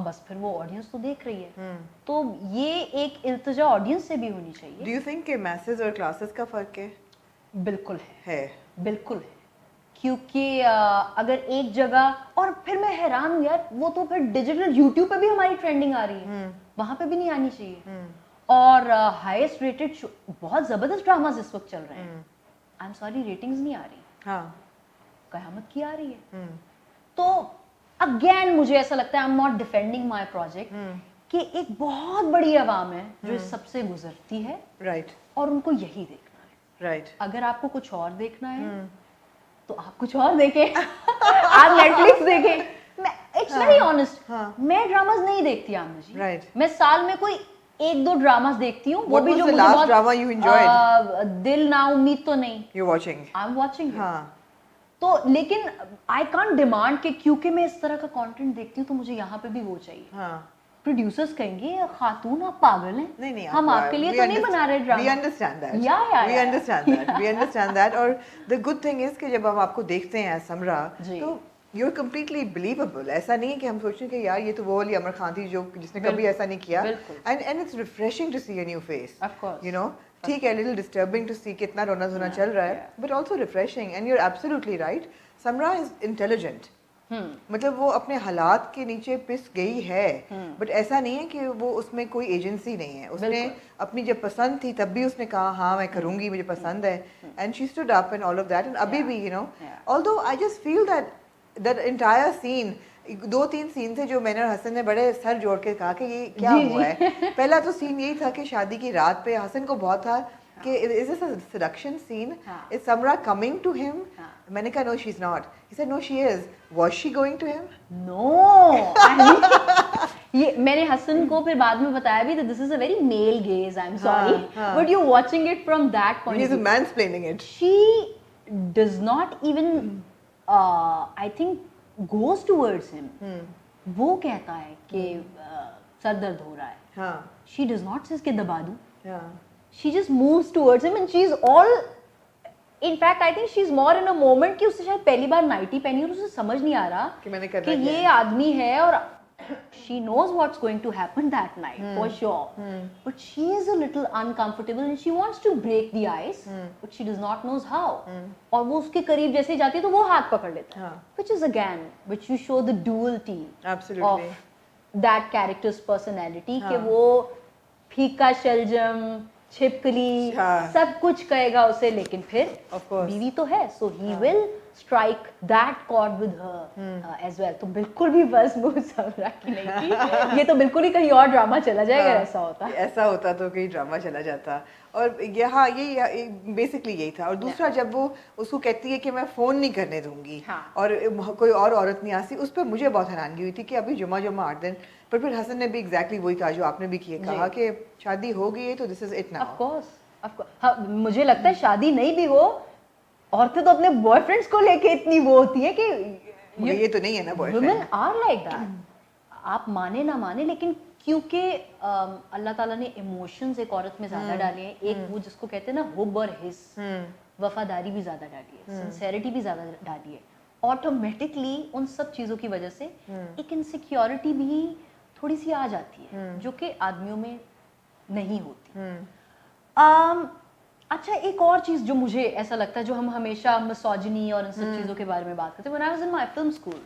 बस फिर वो ऑडियंस तो देख रही है. तो ये एक इल्तिजा ऑडियंस से भी होनी चाहिए. डू यू थिंक कि मैसेज और क्लासेस का फर्क है? बिल्कुल है. बिल्कुल है. क्योंकि अगर एक जगह, और फिर मैं हैरान हूँ यार, वो तो फिर डिजिटल यूट्यूब पे भी हमारी ट्रेंडिंग आ रही है, वहां पे भी नहीं आनी चाहिए. और हाईएस्ट रेटेड बहुत जबरदस्त ड्रामास इस वक्त चल रहे हैं. आई एम सॉरी, रेटिंग्स नहीं आ रही. हाँ. कयामत की आ रही है. तो अगेन मुझे ऐसा लगता है, I am not defending my project, कि एक बहुत बड़ी आवाम है जो इस सबसे गुजरती है. राइट. और उनको यही देखना है. राइट. अगर आपको कुछ और देखना है तो आप कुछ और देखें. आप नेटफ्लिक्स देखें. इट्स वेरी ऑनेस्ट, मैं ड्रामास नहीं देखती आमना जी. राइट. मैं साल में कोई 1-2 ड्रामास देखती हूँ, वो भी जो मुझे बहुत ड्रामा यू एंजॉयड? दिल ना उम्मीद तो नहीं. You watching? I am watching. हाँ. तो लेकिन आई कांट डिमांड कि क्योंकि मैं इस तरह का कंटेंट देखती हूँ तो मुझे यहाँ पे भी वो चाहिए. हाँ. प्रोड्यूसर्स कहेंगे खातून आप पागल हैं. नहीं, हम आपके लिए तो नहीं बना रहे drama. We understand that. Yeah. We understand that. और the good thing is कि जब हम आपको देखते हैं समरा, तो you're completely believable. ऐसा नहीं है कि हम सोचें कि यार ये तो वो वाली अमर खान थी जो जिसने कभी ऐसा नहीं किया. And it's refreshing to see a new face. Of course. You know, ठीक है, little disturbing to see कितना रोना धोना चल रहा है, but also refreshing. And you're absolutely right. Samra is intelligent. मतलब वो अपने हालात के नीचे पिस गई है, बट ऐसा नहीं है कि वो उसमें कोई एजेंसी नहीं है. उसने अपनी जब पसंद थी तब भी उसने कहा हाँ मैं करूंगी, मुझे पसंद है, and she stood up and all of that. And अभी भी you know, although I just feel that entire scene, 2-3 scene थे जो मैंने और हसन ने बड़े सर जोड़ के कहा कि ये क्या हुआ है. पहला तो सीन यही था कि शादी की रात पे हसन को बहुत था कि is this a seduction scene? Is Samra coming to him? मैंने कहा no, she's not. He said no, she is. Was she going to him? No. ये मैंने हसन को फिर बाद में बताया भी that this is a very male gaze, I'm sorry, but you're watching it from that point He's of view. mansplaining it. She does not even I think goes towards him. वो कहता है कि सर दर्द हो रहा है. हाँ. She does not say कि दबा दूं. Yeah. She just moves towards him and she's all, in fact I think she's more in a moment कि उससे शायद पहली बार नाइटी पहनी और उसे समझ नहीं आ रहा कि मैंने करना कि क्या ये है. आदमी है और she knows what's going to happen that night for sure, but she is a little uncomfortable and she wants to break the ice, but she does not knows how. और वो उसके करीब जैसे ही जाती है तो वो हाथ पकड़ लेता है, which is again which you show the duality Absolutely. of that character's personality कि वो फीका शलजम छिपकली सब कुछ कहेगा उसे, लेकिन फिर बीवी तो है, so he will strike that chord with her as well. तो बिल्कुल भी बस मुझ समरा की नहीं थी, ये तो बिल्कुल ही कहीं और ड्रामा चला जाएगा. ऐसा होता तो कहीं ड्रामा चला जाता. और यहाँ ये बेसिकली यही था. और दूसरा जब वो उसको कहती है कि मैं फोन नहीं करने दूंगी और कोई और औरत नहीं आती, उस पर मुझे बहुत हैरानगी हुई थी कि अभी जुमा 8 दिन, पर फिर हसन ने भी एग्जैक्टली वही कहा जो आपने भी कहा कि शादी हो गई है तो this is it now. Of course हाँ, मुझे लगता है शादी नहीं भी हो, औरतें तो अपने बॉयफ्रेंड्स को लेके इतनी वो होती है कि ये तो नहीं है ना boyfriend. Women are like that. आप माने ना माने, लेकिन क्योंकि अल्लाह ताला ने इमोशंस एक औरत में ज्यादा डाले हैं, एक वो जिसको कहते हैं ना हुब और हिस, वफादारी भी ज्यादा डाली है, सिंसेरिटी भी ज्यादा डाली है, ऑटोमेटिकली उन सब चीजों की वजह से एक इनसिक्योरिटी भी थोड़ी सी आ जाती है जो कि आदमियों में नहीं होती. अच्छा, एक और चीज जो मुझे ऐसा लगता है, जो हम हमेशा मिसोजिनी और इन सब चीजों के बारे में बात करते हैं, when I was in my film school,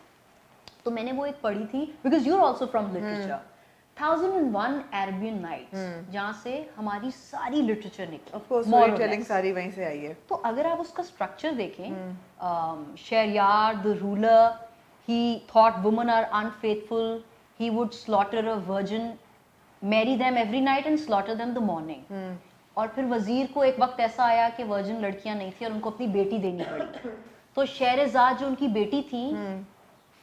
तो मैंने वो एक पढ़ी थी, because you are also from literature, 1001 Arabian Nights, जहाँ से हमारी सारी लिटरेचर निकली. ऑफ कोर्स स्टोरी टेलिंग सारी वहीं से आई है. तो अगर आप उसका स्ट्रक्चर देखें, Shahryar the ruler, he thought women are unfaithful, he would slaughter a virgin, marry them every night and slaughter them the morning. और फिर वजीर को एक वक्त ऐसा आया कि वर्जिन लड़कियां नहीं थी और उनको अपनी बेटी देनी पड़ी, तो शहरजाद जो उनकी बेटी थी,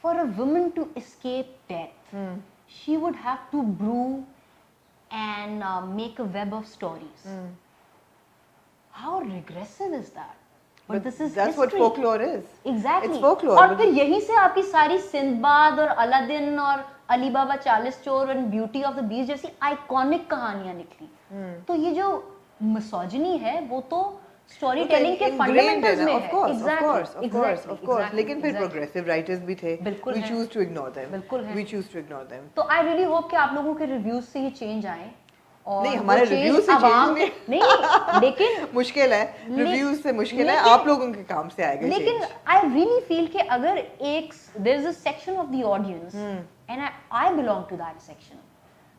for a woman to escape death, she would have to brew and make a web of stories. How regressive is that? But this is that's history. what folklore is. Exactly. It's folklore. और फिर यहीं से आपकी सारी Sinbad और Aladdin और अली बाबा 40 चोर और ब्यूटी ऑफ द बीस्ट जैसी आइकॉनिक कहानियां निकली. तो ये जो मिसोजिनी है वो तो स्टोरी टेलिंग के फंडामेंटल्स में है. Of course. लेकिन फिर प्रोग्रेसिव राइटर्स भी थे. We choose to ignore them. We choose to ignore them. तो आई रियली होप कि आप लोगों के रिव्यूज से ये चेंज आए. और नहीं, हमारे रिव्यूज से चेंज नहीं, लेकिन मुश्किल है. रिव्यूज से मुश्किल है, आप लोगों के काम से आएगा. लेकिन आई रियली फील कि अगर एक there is a section of the audience and I belong to that section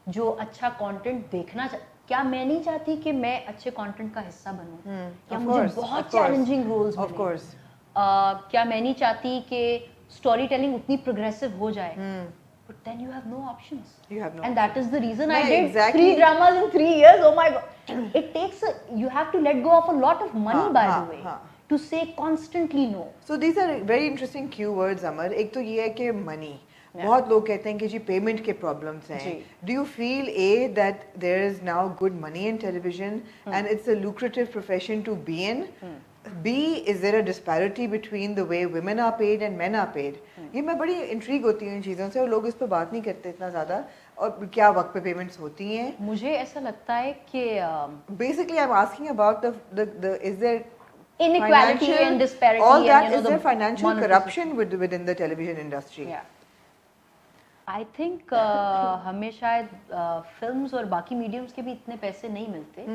जो अच्छा कंटेंट देखना, क्या मैं नहीं चाहती कि मैं अच्छे कंटेंट का हिस्सा बनूं, क्या मुझे बहुत चैलेंजिंग रोल्स मिले, ऑफ कोर्स, क्या मैं नहीं चाहती कि स्टोरी टेलिंग उतनी प्रोग्रेसिव हो जाए, but then you have no options. You have no and that is the reason I No, did exactly. 3 dramas in 3 years. Oh my god, it takes you have to let go of a lot of money by the way to say constantly no. So these are very interesting keywords, Amar. एक तो ये है कि money. बहुत लोग कहते हैं कि जी पेमेंट के प्रॉब्लम्स हैं. Do you feel a that there is now good money in television and it's a lucrative profession to be in? Be, is there a disparity between the way women are paid and men are paid? ये मैं बड़ी intrigue होती हूँ इन चीज़ों से, और लोग इस पर बात नहीं करते इतना ज़्यादा. और क्या वक्त पे पेमेंट्स होती हैं? मुझे ऐसा लगता है कि basically I am asking about the is there inequality and disparity, all that, and is there financial corruption within the television industry? I think हमें शायद फिल्म्स और बाकी मीडियम्स के भी इतने पैसे नहीं मिलते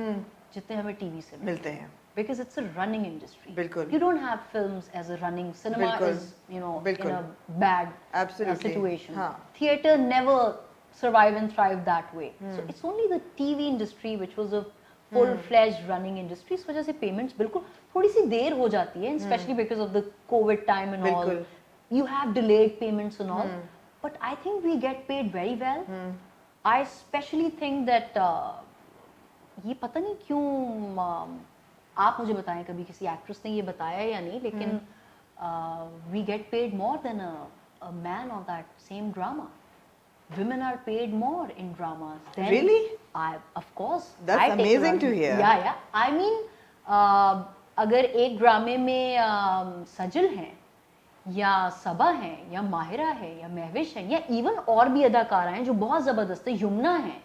जितने हमें टीवी से मिलते हैं, because it's a running industry. बिल्कुल. You don't have films as a running cinema is, you know, in a bad situation. Theater never survive and thrive that way. So it's only the TV industry which was a full-fledged running industry. इस वजह से payments बिल्कुल थोड़ी सी देर हो जाती है, especially because of the COVID time and all. You have delayed payments and all. But I think we get paid very well. I especially think that ये पता नहीं क्यों, आप मुझे बताएं कभी किसी एक्ट्रेस ने ये बताया या नहीं, लेकिन we get paid more than a man on that same drama. women are paid more in dramas than Really? Of course. That's I take amazing advantage. to hear. Yeah. I mean, अगर एक ड्रामे में सजल हैं या सबा हैं या माहिरा है या महविश है या इवन और भी अदाकारा हैं जो बहुत जबरदस्त है, यमुना है,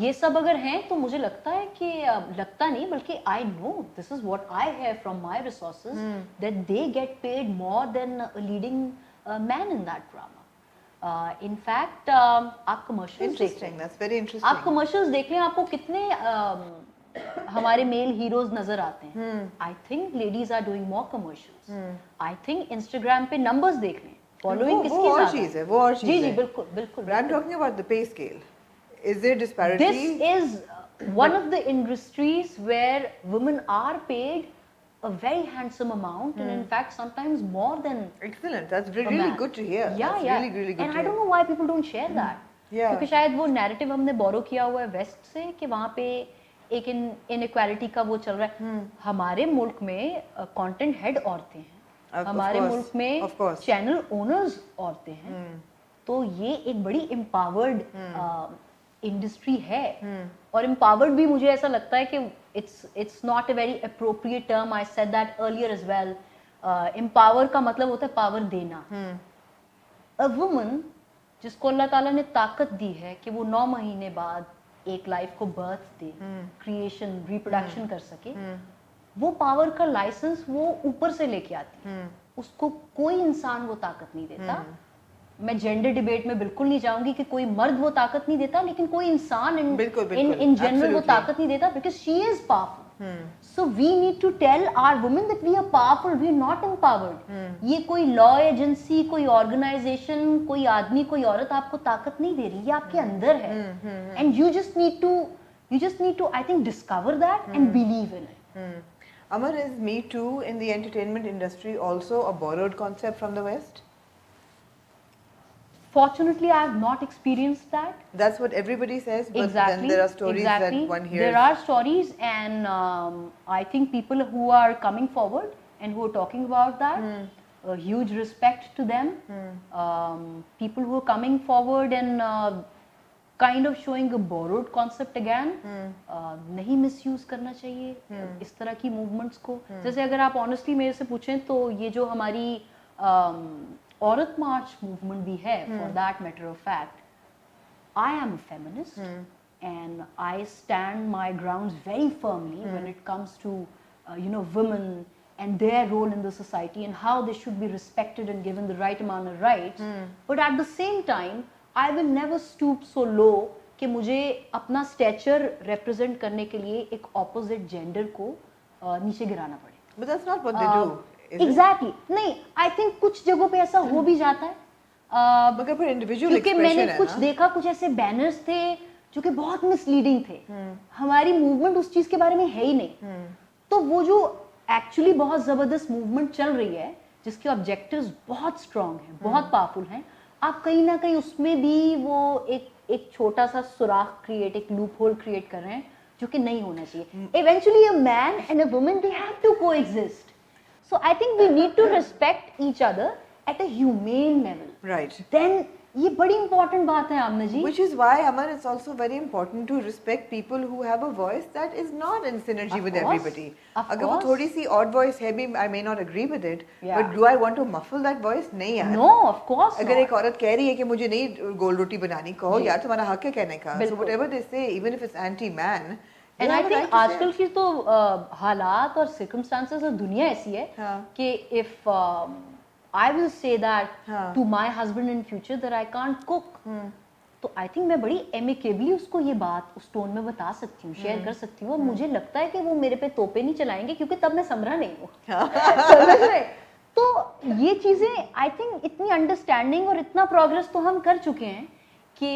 ये सब अगर हैं तो मुझे लगता है कि लगता नहीं बल्कि I know this is what I have from my resources that they get paid more than a leading man in that drama. In fact आप कमर्शियल्स देख Interesting. That's very आप interesting. कमर्शियल्स देख लें, आपको कितने हमारे मेल हीरोज नजर आते हैं. I think ladies are doing more commercials. I think Instagram पे नंबर्स देख लें, फॉलोइंग वो किसकी और ज्यादा चीज है, वो और चीज जी है. बिल्कुल बिल्कुल. But I'm talking about the pay scale. Is there disparity? This is one of the industries where women are paid a very handsome amount, and in fact sometimes more than Excellent. That's a really man. good to hear. Yeah, That's yeah. really, really good And to I hear. don't know why people don't share that. Yeah. क्योंकि शायद वो narrative हमने बोरो किया हुआ है waste से कि वहाँ पे एक इनइक्वालिटी का वो चल रहा है. हमारे मुल्क में कंटेंट हेड औरतें हैं, Of हमारे course, मुल्क में of course. चैनल ओनर्स औरतें हैं. तो ये एक बड़ी एम्पावर्ड इंडस्ट्री है. और एम्पावर्ड भी मुझे ऐसा लगता है कि it's not a very appropriate term. I said that earlier as well. Empower का मतलब होता है पावर देना. अ वुमन जिसको अल्लाह ताला ने ताकत दी है कि वो 9 महीने बाद एक लाइफ को बर्थ दे, क्रिएशन रिप्रोडक्शन कर सके, वो पावर का लाइसेंस वो ऊपर से लेके आती है. उसको कोई इंसान वो ताकत नहीं देता. मैं जेंडर डिबेट में बिल्कुल नहीं जाऊंगी कि कोई मर्द वो ताकत नहीं देता, लेकिन कोई इंसान इन जनरल वो ताकत नहीं देता because she is powerful. So we need to tell our women that we are powerful, we are not empowered. ये कोई लॉ एजेंसी, कोई ऑर्गेनाइजेशन, कोई आदमी, कोई औरत आपको ताकत नहीं दे रही, ये आपके अंदर है. And you just need to I think discover that and believe in it. Amar, is Me Too in the entertainment industry also a borrowed concept from the West? Fortunately, I have not experienced that. That's what everybody says, but Exactly. then there are stories that one hears. There are stories, and I think people who are coming forward and who are talking about that, a huge respect to them. People who are coming forward and kind of showing a borrowed concept again. नहीं misuse करना चाहिए इस तरह की movements को. जैसे अगर आप honestly मेरे से पूछें तो ये जो हमारी औरत मार्च मूवमेंट भी है, for that matter of fact, I am a feminist and I stand my grounds very firmly when it comes to women and their role in the society and how they should be respected and given the right amount of rights. But at the same time, I will never stoop so low कि मुझे अपना stretcher represent करने के लिए एक opposite gender को नीचे गिराना पड़े. But that's not what they do. Exactly. नहीं, I think कुछ जगहों पे ऐसा हो भी जाता है. मगर पर individual क्योंकि expression मैंने है कुछ ना? देखा, कुछ ऐसे बैनर्स थे जो कि बहुत मिसलीडिंग थे. हमारी मूवमेंट उस चीज के बारे में है ही नहीं. तो वो जो एक्चुअली बहुत जबरदस्त मूवमेंट चल रही है जिसके ऑब्जेक्टिव्स बहुत स्ट्रांग हैं, बहुत पावरफुल हैं, आप कहीं ना कहीं उसमें भी वो एक छोटा सा सुराख क्रिएट, एक लूप होल क्रिएट कर रहे हैं जो कि नहीं होना चाहिए. Eventually a man and a woman they have to coexist. So I think we need to respect each other at a humane level. Right. Then ये बड़ी important बात है आमना जी. Which is why, Amar, it's also very important to respect people who have a voice that is not in synergy Of with course. everybody. Of अगर वो course. थोड़ी सी odd voice है भी, I may not agree with it, Yeah. but do I want to muffle that voice? नहीं यार. No, of course अगर not. एक औरत कह रही है कि मुझे नहीं गोल रोटी बनानी, कहो जी. यार तुम्हारा हक है कहने का. So बिल्कुल. whatever they say, even if it's anti-man, they And I have a think right to say आजकल it. की तो हालात और circumstances और दुनिया ऐसी है हाँ. कि if I will say that हाँ. to my husband in future that I can't cook, तो I think मैं बड़ी amicably उसको ये बात उस टोन में बता सकती हूँ, शेयर कर सकती हूँ. और मुझे लगता है कि वो मेरे पे तोपे नहीं चलाएंगे क्योंकि तब मैं समरा नहीं हूँ. समझ रहे? तो ये चीजें आई थिंक इतनी अंडरस्टैंडिंग और इतना प्रोग्रेस तो हम कर चुके हैं कि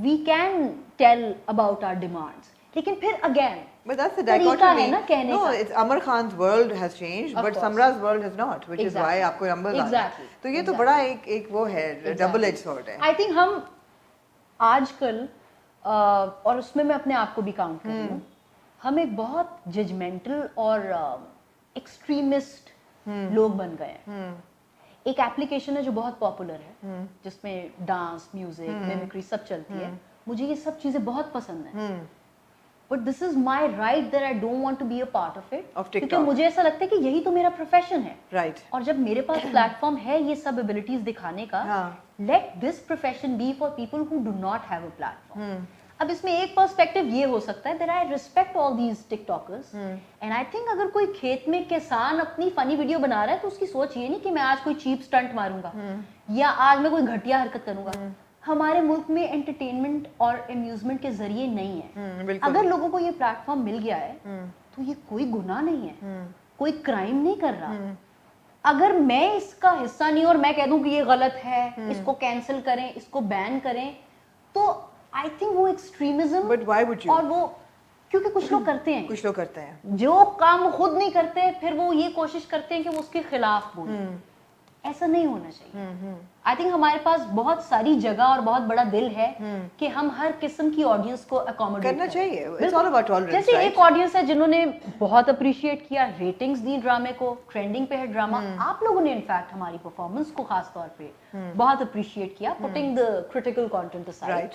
we can tell about our demands. लेकिन फिर अगेन But that's the तरीका dichotomy. है ना कहने No, का. it's Amar Khan's world has changed, Of but course. Samra's world has not, which is why Exactly. आपको नंबर डालना. Exactly. तो ये तो Exactly. बड़ा एक वो है, double edged sword है. आई थिंक हम आजकल और उसमें मैं अपने आप को भी काउंट कर रही हूँ, हम एक बहुत जजमेंटल और एक्सट्रीमिस्ट लोग बन गए हैं. एक एप्लीकेशन है जो बहुत पॉपुलर है जिसमें डांस, म्यूजिक, मिमिक्री सब चलती है, मुझे ये सब चीजें बहुत पसंद है, but this is my right that I don't want to be a part of it, क्योंकि मुझे ऐसा लगता है कि यही तो मेरा प्रोफेशन है, राइट। और जब मेरे पास प्लेटफॉर्म है ये सब एबिलिटीज दिखाने का, let this profession be for people who do not have a platform. अब इसमें एक पर्सपेक्टिव ये हो सकता है that I respect all these TikTokers, and I think अगर कोई खेत में किसान अपनी फनी वीडियो बना रहा है तो उसकी सोच ये नहीं कि मैं आज कोई चीप स्टंट मारूंगा या आज मैं कोई घटिया हरकत करूंगा। हमारे मुल्क में एंटरटेनमेंट और अम्यूजमेंट के जरिए नहीं है। अगर लोगों को ये प्लेटफॉर्म मिल गया है तो ये कोई गुनाह नहीं है, कोई क्राइम नहीं कर रहा। अगर मैं इसका हिस्सा नहीं और मैं कह दूं कि ये गलत है, इसको कैंसिल करें, इसको बैन करें, तो आई थिंक वो extremism, but why would you, और वो क्योंकि कुछ लोग करते हैं, कुछ लोग करते हैं जो काम वो खुद नहीं करते फिर वो ये कोशिश करते हैं कि वो उसके खिलाफ बोले। ऐसा नहीं होना चाहिए। आई थिंक हमारे पास बहुत सारी जगह और बहुत बड़ा दिल है कि हम हर किस्म की ऑडियंस को अकोमोडेट करना चाहिए। It's all about tolerance. जैसे एक ऑडियंस है जिन्होंने बहुत अप्रिशिएट किया, रेटिंग्स दी ड्रामे को, ट्रेंडिंग पे है ड्रामा। आप लोगों ने इनफैक्ट हमारी परफॉर्मेंस को खास तौर पे बहुत अप्रिशिएट किया, putting the critical content aside.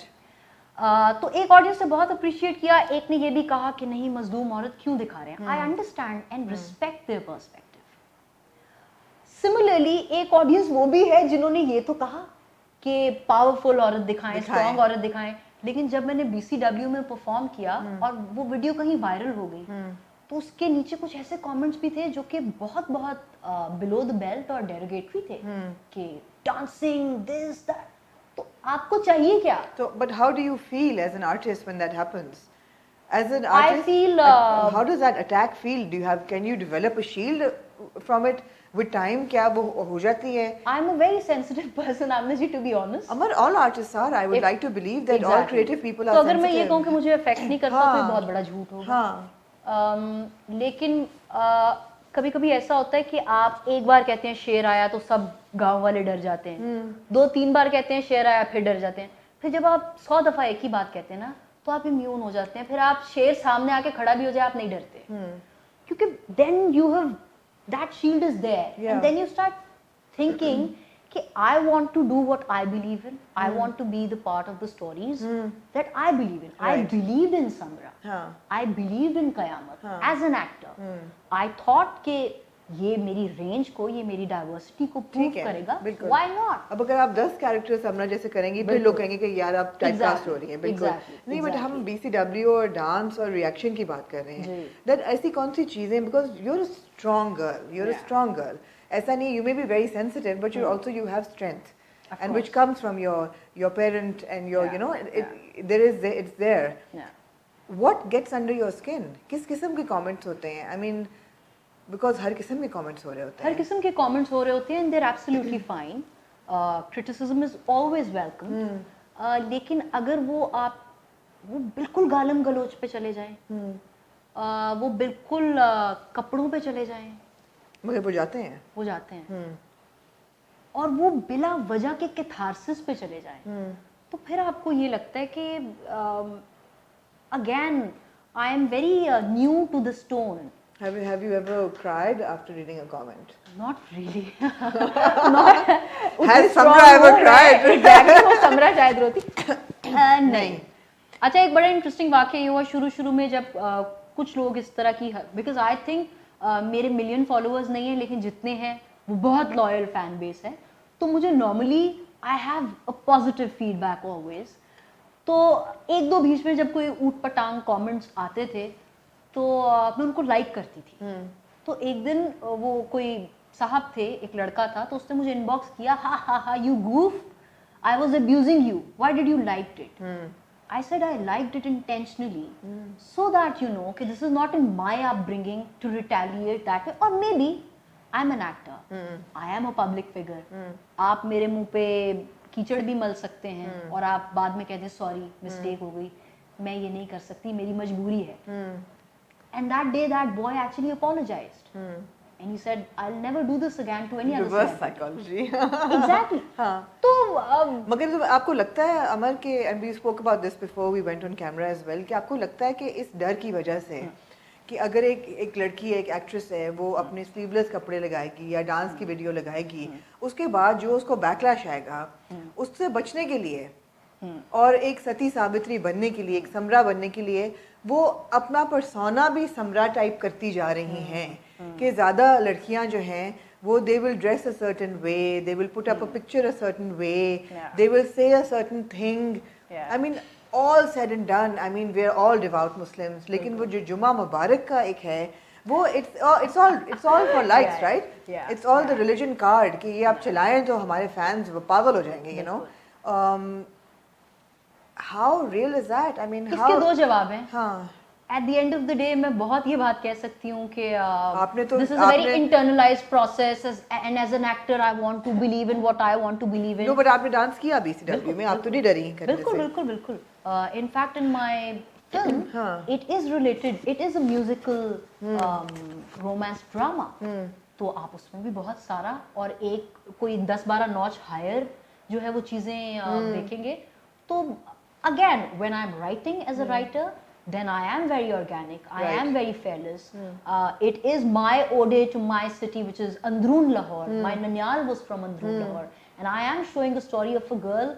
तो एक ऑडियंस ने बहुत अप्रिशिएट किया, एक ने ये भी कहा कि नहीं मजलूम औरत क्यों दिखा रहे हैं। I understand and respect their perspective. Similarly एक ऑडियंस वो भी है जिन्होंने ये तो कहा कि पावरफुल औरत दिखाएं, स्ट्रॉन्ग औरत दिखाएं, लेकिन जब मैंने BCW में परफॉर्म किया और वो वीडियो कहीं वायरल हो गई तो उसके नीचे कुछ ऐसे कमेंट्स भी थे जो कि बहुत बहुत बिलो द बेल्ट और डेरोगेटरी थे कि डांसिंग दिस दैट। तो आपको चाहिए क्या? तो but how do you feel as an artist when that happens? As an I artist, feel how does that attack feel? Can you develop a shield from it with time? क्या वो हो जाती है? I'm a very sensitive person, Amna to be honest. Amar, all artists are. I would like to believe that all creative people are तो sensitive. अगर मैं ये कहूँ कि मुझे affect नहीं करता तो ये बहुत बड़ा झूठ होगा। लेकिन कभी-कभी ऐसा होता है कि आप एक बार कहते हैं शेर आया तो सब गांव वाले डर जाते हैं, 2-3 बार कहते हैं शेर आया फिर डर जाते हैं, फिर जब आप 100 दफा एक ही बात कहते हैं ना तो आप इम्यून हो जाते हैं, फिर आप शेर सामने आके खड़ा भी हो जाए आप नहीं डरते, क्योंकि then you have that shield is there and then you start thinking कि I want to do what I believe in, I want to be the part of the stories that I believe in. I believed in Samra, I believed in Qayamat as an actor. I thought कि ये मेरी range को, ये मेरी diversity को prove करेगा, why not. अब अगर आप 10 कैरेक्टर्स समझा जैसे करेंगी फिर लोग कहेंगे कि यार आप टाइपकास्ट हो रही हैं। बिल्कुल नहीं, बट हम BCW और डांस और रिएक्शन की बात कर रहे हैं, दैट ऐसी कौन सी चीजें, because you are a strong girl, you are a strong girl. ऐसा नहीं, you may be very sensitive but you also you have strength and which comes from your parent and your you know there is it's there. What gets under your skin? किस किस्म के comments होते हैं? I mean because हर किस्म के comments हो रहे होते हैं, हर किस्म के कमेंट्स हो रहे होते हैं, and they are absolutely fine. Criticism is always welcome, लेकिन अगर वो बिल्कुल गालम गलोच पे चले जाएं, वो बिल्कुल कपड़ों पे चले जाएं, मगर वो जाते हैं और वो बिला वजह के कैथारसिस पे चले जाएं, तो फिर आपको ये लगता है कि again I am very new to the stone. Have you ever cried after reading a comment? Not really. Has Samra ever cried? Exactly, वो समरा शायद रोती नहीं। अच्छा, एक बड़ा इंटरेस्टिंग वाकया ये हुआ शुरू में जब कुछ लोग इस तरह की, बिकॉज आई थिंक मेरे मिलियन फॉलोअर्स नहीं है लेकिन जितने हैं वो बहुत लॉयल फैन बेस है, तो मुझे normally I have a positive feedback always. तो एक दो बीच में जब कोई ऊट पटांग कमेंट्स आते थे तो मैं उनको लाइक करती थी। तो एक दिन वो कोई साहब थे, एक लड़का था, तो उसने मुझे इनबॉक्स किया, ha you goof, I was abusing you, why did you like it? I said I liked it intentionally so that you know कि this is not in my upbringing to retaliate that way, और maybe I am an actor, I am a public figure. आप मेरे मुंह पे कीचड़ भी मल सकते हैं और आप बाद में कहते हैं सॉरी मिस्टेक हो गई, मैं ये नहीं कर सकती, मेरी मजबूरी है। And that day that boy actually apologized and he said I'll never do this again to any other reverse psychology exactly तो मगर तो आपको लगता है अमर के, and we spoke about this before we went on camera as well, कि आपको लगता है कि इस डर की वजह से कि अगर एक लड़की है, एक एक्ट्रेस है, वो अपने स्लीवलेस कपड़े लगाएगी या डांस की वीडियो लगाएगी, उसके बाद जो उसको बैकलैश आएगा, उससे बचने के लिए और एक सती सावित्री बनने के लिए, एक समरा बनने के लिए, वो अपना पर्सोना भी समरा टाइप करती जा रही हैं कि ज़्यादा लड़कियां जो हैं वो they will dress a certain way, they will put up a picture a certain way, they will say a certain thing. I mean, all said and done, I mean, we are all devout Muslims, लेकिन वो जो जुमा मुबारक का एक है, वो it's all for likes, right? It's all the religion card कि ये आप चलाएं तो हमारे fans पागल हो जाएंगे, you know. How real is that? I mean, इसके दो जवाब हैं. हाँ. At the end of the day, मैं बहुत ये बात कह सकती हूँ कि आपने तो this is a very internalized process, and as an actor, I want to believe in what I want to believe in. No, but आपने डांस किया BCW में, आप तो नहीं डरी करने से. बिल्कुल. In fact, in my film, it is related. It is a musical romance drama. तो आप उसमें भी बहुत सारा और एक कोई 10-12 नॉच हायर जो है वो चीजें देखेंगे. तो again, when I'm writing as a writer, then I am very organic. I am very fearless. It is my ode to my city, which is Androon Lahore. My Nanyal was from Androon Lahore, and I am showing the story of a girl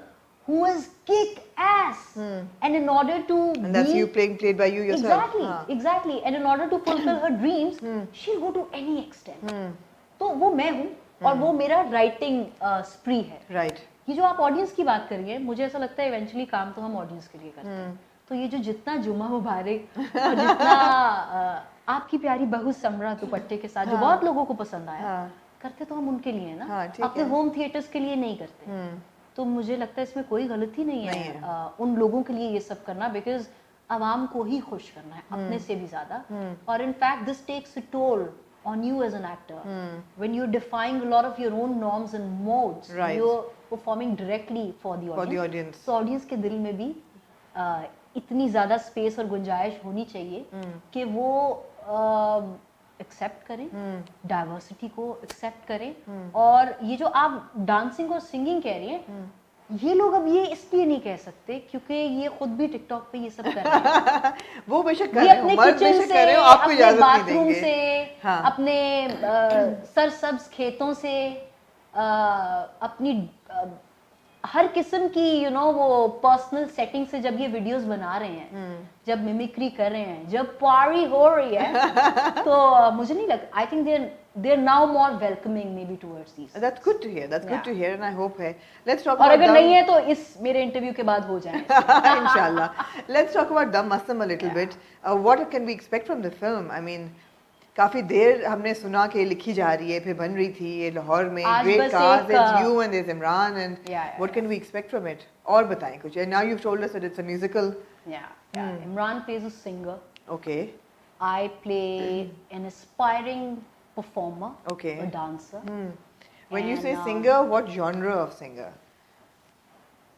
who is kick ass. And in order to and that's you played by you yourself. Exactly. And in order to fulfill her dreams, she'll go to any extent. तो वो मैं हूँ और वो मेरा writing spree है. Right. ये जो आप ऑडियंस की बात करिए, मुझे ऐसा लगता है इवेंचुअली काम तो हम ऑडियंस के लिए करते हैं. तो ये जो जितना जुमा मुबारक और जितना आपकी प्यारी बहू समरा दुपट्टे के साथ जो बहुत लोगों को पसंद आया, करते तो हम उनके लिए ना, अपने होम थिएटर्स के लिए नहीं करते. तो मुझे लगता है इसमें कोई गलती नहीं है उन लोगों के लिए ये सब करना, बिकॉज आवाम को ही खुश करना है अपने से भी ज्यादा. और in fact this takes a toll on you as an actor. When you're defying a lot of your own norms and modes, you're performing directly for the audience. So audience के दिल में भी इतनी ज़्यादा स्पेस और गुंजाइश होनी चाहिए कि वो एक्सेप्ट करें, डाइवर्सिटी को एक्सेप्ट करें. और ये जो आप डांसिंग और सिंगिंग कह रही हैं, ये लोग अब ये इसलिए नहीं कह सकते क्योंकि ये खुद भी टिकटॉक पे ये सब कर रहे हैं. वो बेशक कर रहे हो, मर्द बेशक कर रहे हो, आपको इजाजत नहीं देंगे. बाथरूम से, अपने सरसब्ज खेतों से, अपनी हर किस्म की वो पर्सनल सेटिंग से जब ये वीडियोस बना रहे हैं, जब मिमिक्री कर रहे हैं, जब पारी हो रही है, तो मुझे नहीं लगता. I think they're now more welcoming maybe towards these. That's good to hear. That's good to hear, and I hope है. Let's talk और about. अगर नहीं है तो इस मेरे इंटरव्यू के बाद हो जाए. Inshallah. Let's talk about Dum Masam a little bit. What can we expect from the film? I mean, काफी देर हमने सुना कि लिखी जा रही है, फिर बन रही थी ये लाहौर में. Great cast. There's you and there's Imran, and what can we expect from it? और बताएं कुछ. And now you've told us that it's a musical. Yeah. Imran plays a singer. Okay. I play an aspiring performer, a dancer. When you say singer, what genre of singer?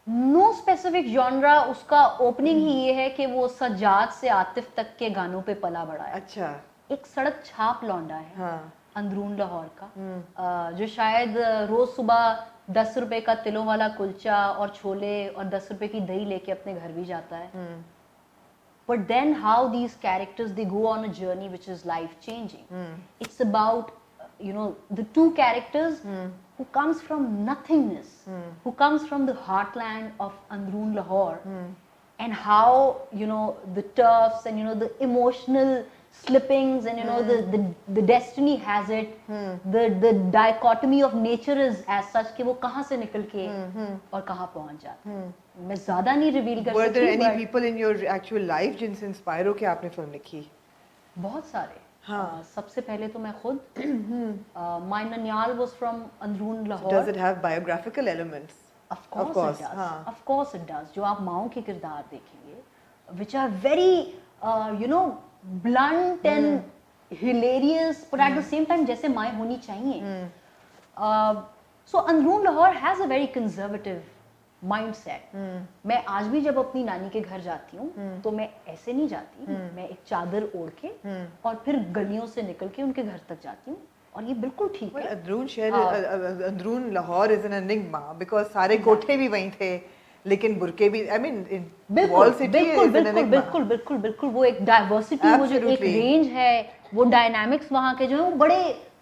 No specific genre. उसका opening ही ये है कि वो सज्जाद से आतिफ तक के गानों पे पला बड़ा है. अच्छा. एक सड़क छाप लौंडा है, अंदरून लाहौर का, जो शायद रोज सुबह 10 रुपए का तिलों वाला कुलचा और छोले और 10 रुपए की दही लेके अपने घर भी जाता है. But then how these characters, they go on a journey which is life changing. It's about the two characters who comes from nothingness, who comes from the heartland of Androon Lahore, and how the turfs and the emotional slippings and the destiny has it, the dichotomy of nature is as such कि वो कहाँ से निकल के और कहाँ पहुँच जाता है. मैं ज़्यादा नहीं रिवील कर सकती. Were there any people in your actual life जिनसे इंस्पायर होके आपने फिल्म लिखी? बहुत सारे. सबसे पहले तो मैं खुद. My Nanyal was from Androon Lahore. Does it have biographical elements? Of course it does. Of course it does. जो आप माओं के किरदार देखेंगे, which are very blunt and hilarious, but at the same time जैसे माएं होनी चाहिए. So Androon Lahore has a very conservative mindset. मैं आज भी जब अपनी नानी के घर जाती हूँ तो मैं ऐसे नहीं जाती. मैं एक चादर ओढ़ के और फिर गलियों से निकल के उनके घर तक जाती हूँ, और ये बिल्कुल ठीक है. अंदरून Lahore is an enigma because सारे कोठे भी वहीं थे, लेकिन बुरके भी आई मीन बिल्कुल वॉल सिटी बिल्कुल इज एन बिल्कुल बिल्कुल बिल्कुल बिल्कुल वो एक डाइवर्सिटी, वो जो एक Absolutely. रेंज है, वो डायनामिक्स वहाँ के जो है वो बड़े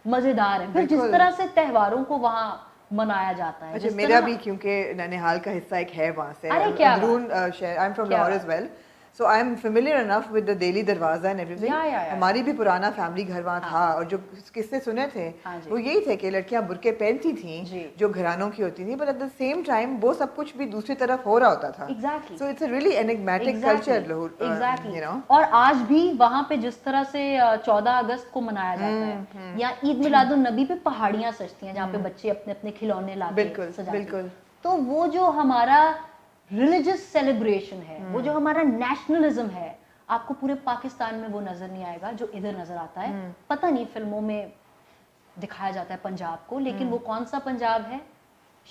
मजेदार हैं। फिर जिस बिल्कुल। तरह से त्योहारों को वहाँ मनाया जाता है, अच्छा जिस मेरा तरह भी क्योंकि ननिहाल का हिस्सा एक है वहाँ से अरे क्या अंदरून शहर आई एम फ्रॉम क्या लाहौर बात। As well so I am familiar enough with the Delhi Darwaza and everything या। हमारी भी पुराना फैमिली घर वहाँ था और जो किस्से सुने थे हाँ जी। वो यही थे कि लड़कियाँ बुरके पहनती जी। थी जो घरानों की होती थी, but at the same time वो सब कुछ भी दूसरी तरफ हो रहा होता था। Exactly. So it's a really enigmatic culture exactly. You know. और आज भी वहाँ पे जिस तरह से 14 अगस्त को मनाया जाता है, या ईद मिलादुन नबी पे पहाड़ियाँ सजती हैं जहाँ पे बच्चे अपने अपने खिलौने लाके बिल्कुल सजाते हैं। बिल्कुल। तो वो जो हमारा रिलीजियस सेलिब्रेशन है, वो जो हमारा नेशनलिज्म है, आपको पूरे पाकिस्तान में वो नजर नहीं आएगा जो इधर नजर आता है। पता नहीं फिल्मों में दिखाया जाता है पंजाब को, लेकिन वो कौन सा पंजाब है?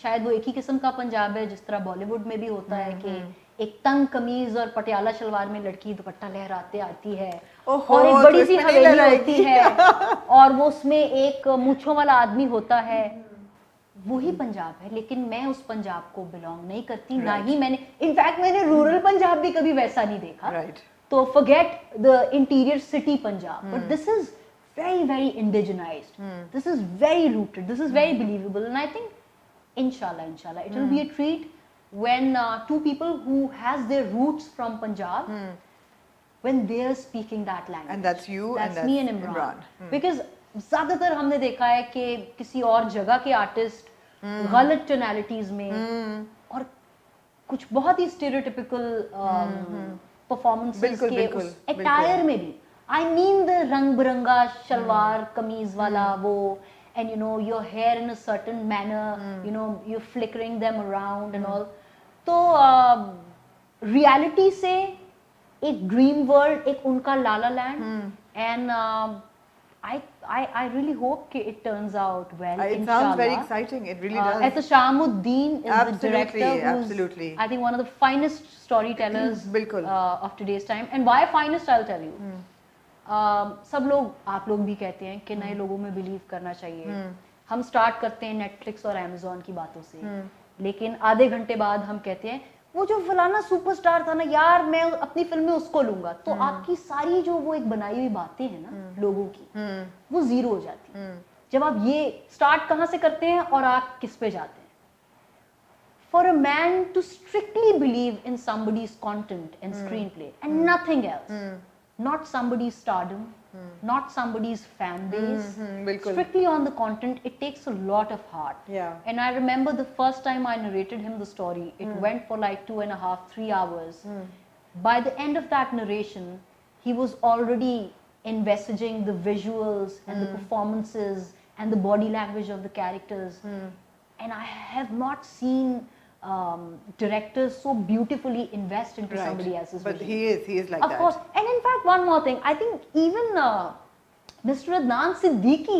शायद वो एक ही किस्म का पंजाब है जिस तरह बॉलीवुड में भी होता है कि एक तंग कमीज और पटियाला शलवार में लड़की दुपट्टा लहराते आती है ओहो, और एक तो बड़ी सी इसमें नहीं हवेली लहराएगी। होती है और वो उसमें एक मूंछों वाला आदमी होता है। वही पंजाब है, लेकिन मैं उस पंजाब को बिलोंग नहीं करती, ना ही मैंने, इनफैक्ट मैंने रूरल पंजाब भी कभी वैसा नहीं देखा। राइट। तो forget the interior city Punjab, but this is very indigenized. This is very rooted. This is very believable, and I think inshallah it will be a treat when two people who has their roots from Punjab when they are speaking that language. And that's you and me and that's Imran. Imran. Because ज्यादातर हमने देखा है कि किसी और जगह के artist गलत टोनैलिटीज में और कुछ बहुत ही स्टेरियोटिपिकल परफॉर्मेंसेस बिल्कुल, के बिल्कुल, उस अटायर में भी, आई मीन द रंग बिरंगा शलवार कमीज वाला वो, and you know your hair in a certain manner, you know you're flickering them around and all. तो रियलिटी से एक ड्रीम वर्ल्ड, एक उनका la la land, and I really hope that it turns out well. It sounds very exciting. It really does. Ehtashamuddin is Absolutely, the director, who's absolutely. I think one of the finest storytellers बिल्कुल। of today's time. And why finest? I'll tell you. सब लोग, आप लोग भी कहते हैं कि नए लोगों में बिलीव करना चाहिए। हम स्टार्ट करते हैं नेटफ्लिक्स और अमेजोन की बातों से, लेकिन आधे घंटे बाद हम कहते हैं वो जो फलाना सुपरस्टार था ना यार, मैं अपनी फिल्म में उसको लूंगा। तो आपकी सारी जो वो एक बनाई हुई बातें हैं ना लोगों की, वो जीरो हो जाती है जब आप ये स्टार्ट कहाँ से करते हैं और आप किस पे जाते हैं। For a man to strictly believe in somebody's content and screenplay and nothing else, not somebody's stardom, not somebody's fan base, बिल्कुल। strictly on the content, it takes a lot of heart. Yeah. And I remember the first time I narrated him the story, it went for like 2.5-3 hours. By the end of that narration, he was already envisaging the visuals and the performances and the body language of the characters. And I have not seen directors so beautifully invest into Right. somebody else's But vision. he is like Of that. course. And in fact, one more thing, I think even Mr. Adnan Siddiqui,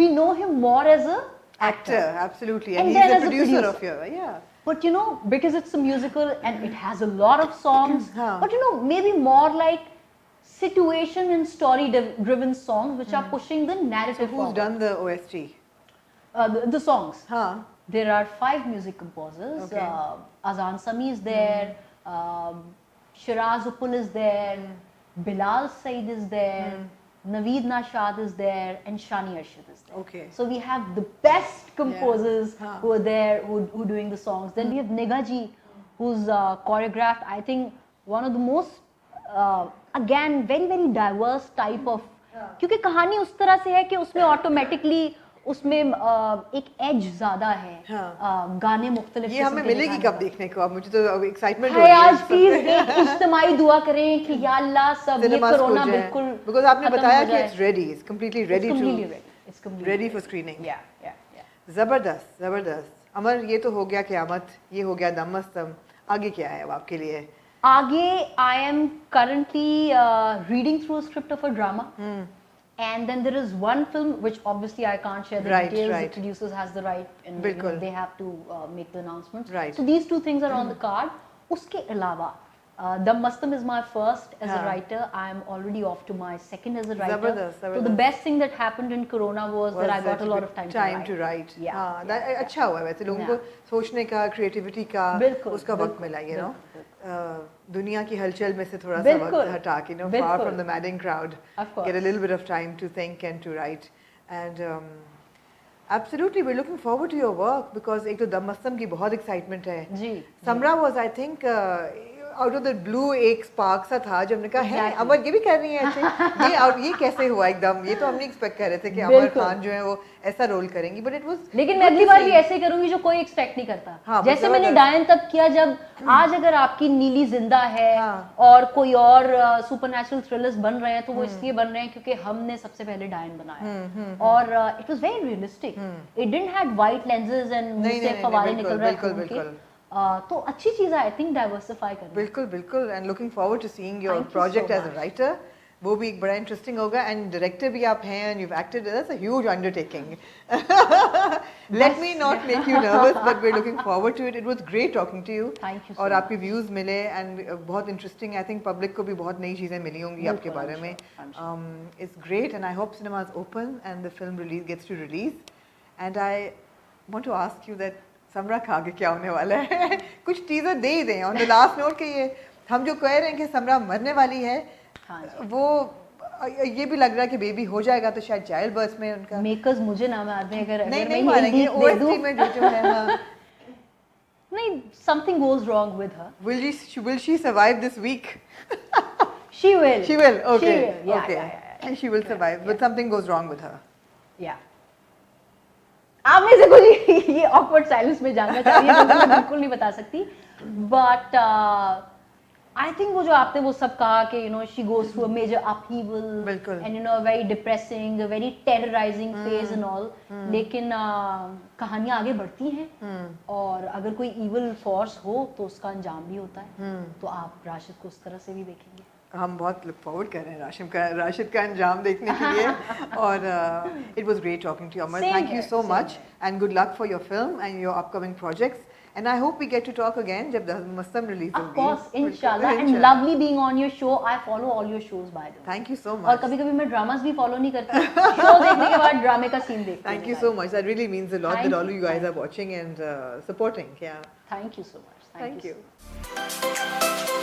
we know him more as a Actor, absolutely. And And then he's the as a producer producer. of your, yeah. But you know, because it's a musical and it has a lot of songs, Huh. but you know, maybe more like situation and story driven songs which are pushing the narrative Who's forward. done the OST? The songs. Huh. There are 5 music composers. Okay. Azan Sami is there, Shiraz Uppal is there, Bilal Said is there, Naveed Nashad is there, and Shani Arshid is there. Okay. So we have the best composers Huh. who are there, who are doing the songs. Then we have Negaji, who's choreographed, I think, one of the most, again, very diverse type of, क्योंकि कहानी उस तरह से है कि उसमें automatically उसमें एक एज ज्यादा है, गाने मुख्तलिफ ये हमें मिलेगी कब देखने को? अब मुझे तो एक्साइटमेंट हो है। रही है। आज प्लीज एक इज्तिमाई दुआ करें कि या अल्लाह सब ये कोरोना बिल्कुल, बिकॉज़ आपने बताया कि it's ready, it's completely ready to, it's completely ready for screening. या जबरदस्त जबरदस्त। अमर, ये तो हो गया क़यामत, ये हो गया दमस्तम, आगे क्या है अब आपके लिए? आगे I am currently reading through a script of a drama. And then there is one film which obviously I can't share the details. The producers has the right, and you know, they have to make the announcements. Right. So these two things are on the card. उसके अलावा Dam Mastam is my first as a हाँ. writer. I am already off to my second as a writer. Zabardast, So the zabardast. best thing that happened in Corona was that I got a lot of time to write. Yeah, हाँ, yeah, that yeah. अच्छा हुआ वैसे लोगों को सोचने का, creativity का, बिल्कुल, उसका वक्त बिल्कुल, मिला, you know. बिल्कुल, दुनिया की हलचल में से थोड़ा सा बिल्कुल, वक्त हटा के, you know, far बिल्कुल. from the madding crowd, Of course. get a little bit of time to think and to write. And absolutely, we're looking forward to your work because एक तो दम मस्तम की बहुत excitement है. जी. समरा was I think out of the blue एक spark सा था जब हमने कहा है Exactly. अमर ये भी कर रही है ऐसे ये कैसे हुआ एकदम ये तो हम नहीं एक्सपेक्ट कर रहे थे कि अमर बिल्कुल. खान जो है वो ऐसा रोल करेंगी बट इट वाज लेकिन मैं अगली बार भी ऐसे ही करूंगी जो कोई एक्सपेक्ट नहीं करता हाँ, जैसे मैंने जबरदस्त. डायन तब किया जब आज अगर आपकी नीली जिंदा है हाँ. और कोई और सुपरनैचुरल थ्रिलर्स बन रहे हैं तो वो इसलिए बन रहे हैं क्योंकि हमने सबसे पहले डायन बनाया और it was very realistic it didn't have white lenses and मुंह नहीं, से नहीं, फवारे बिल्कुल, निकल रहे बिल्कुल, खून के बिल्कुल. तो अच्छी चीज है आई थिंक डाइवर्सिफाई करना बिल्कुल बिल्कुल and looking forward to seeing your Thank you project so as a writer वो भी एक बड़ा इंटरेस्टिंग होगा एंड डायरेक्टर भी आप हैं and you have acted that's a huge undertaking let me not make you nervous but we are looking forward to it it was great talking to you Thank you so और much. आपके views मिले and बहुत interesting I think public को भी बहुत नई चीजें मिली होंगी आपके बिल्कुल, बारे में I'm sure. It's great and I hope cinemas open and the film release gets to release and I want to ask you that Samra खा के क्या होने वाला है कुछ टीजर दे ही दें ऑन द लास्ट नोट के ये हम जो कह रहे हैं कि समरा मरने वाली है हाँ जी. वो ये भी लग रहा है कि बेबी हो जाएगा तो शायद चाइल्ड बर्थ में उनका मेकर्स मुझे ना मार दें अगर नहीं अगर नहीं मैं ये मारेंगे leak दे दूं ओएसटी में जो है हाँ नहीं something goes wrong with her will she survive this week she will she will okay yeah, okay yeah, yeah, and she will survive but something goes wrong with her या आप में से कुछ ये awkward silence में जानना चाहिए जो मैं बिल्कुल नहीं बता सकती बट आई थिंक वो जो आपने वो सब कहा कि you know she goes through a major upheaval बिल्कुल. And you know very depressing very terrorising phase and all लेकिन कहानियां आगे बढ़ती हैं और अगर कोई इविल फोर्स हो तो उसका अंजाम भी होता है तो आप राशिद को उस तरह से भी देखेंगे हम बहुत लुक फॉरवर्ड कर रहे हैं राशिद का अंजाम देखने के लिए और it was great talking to you Amar Same thank you here, so same much and good luck for your film and your upcoming projects and I hope we get to talk again जब Mastam release Of होगी course, inshallah, and Inshallah. lovely being on your show. I follow all your shows by the way. Thank you so और much. कभी-कभी मैं dramas भी follow नहीं करती show देखने के बाद ड्रामे का सीन देखती Thank you so much. That really means a lot Thank that all you, of you guys thank are watching and supporting. Yeah. Thank you so much. Thank you. So much.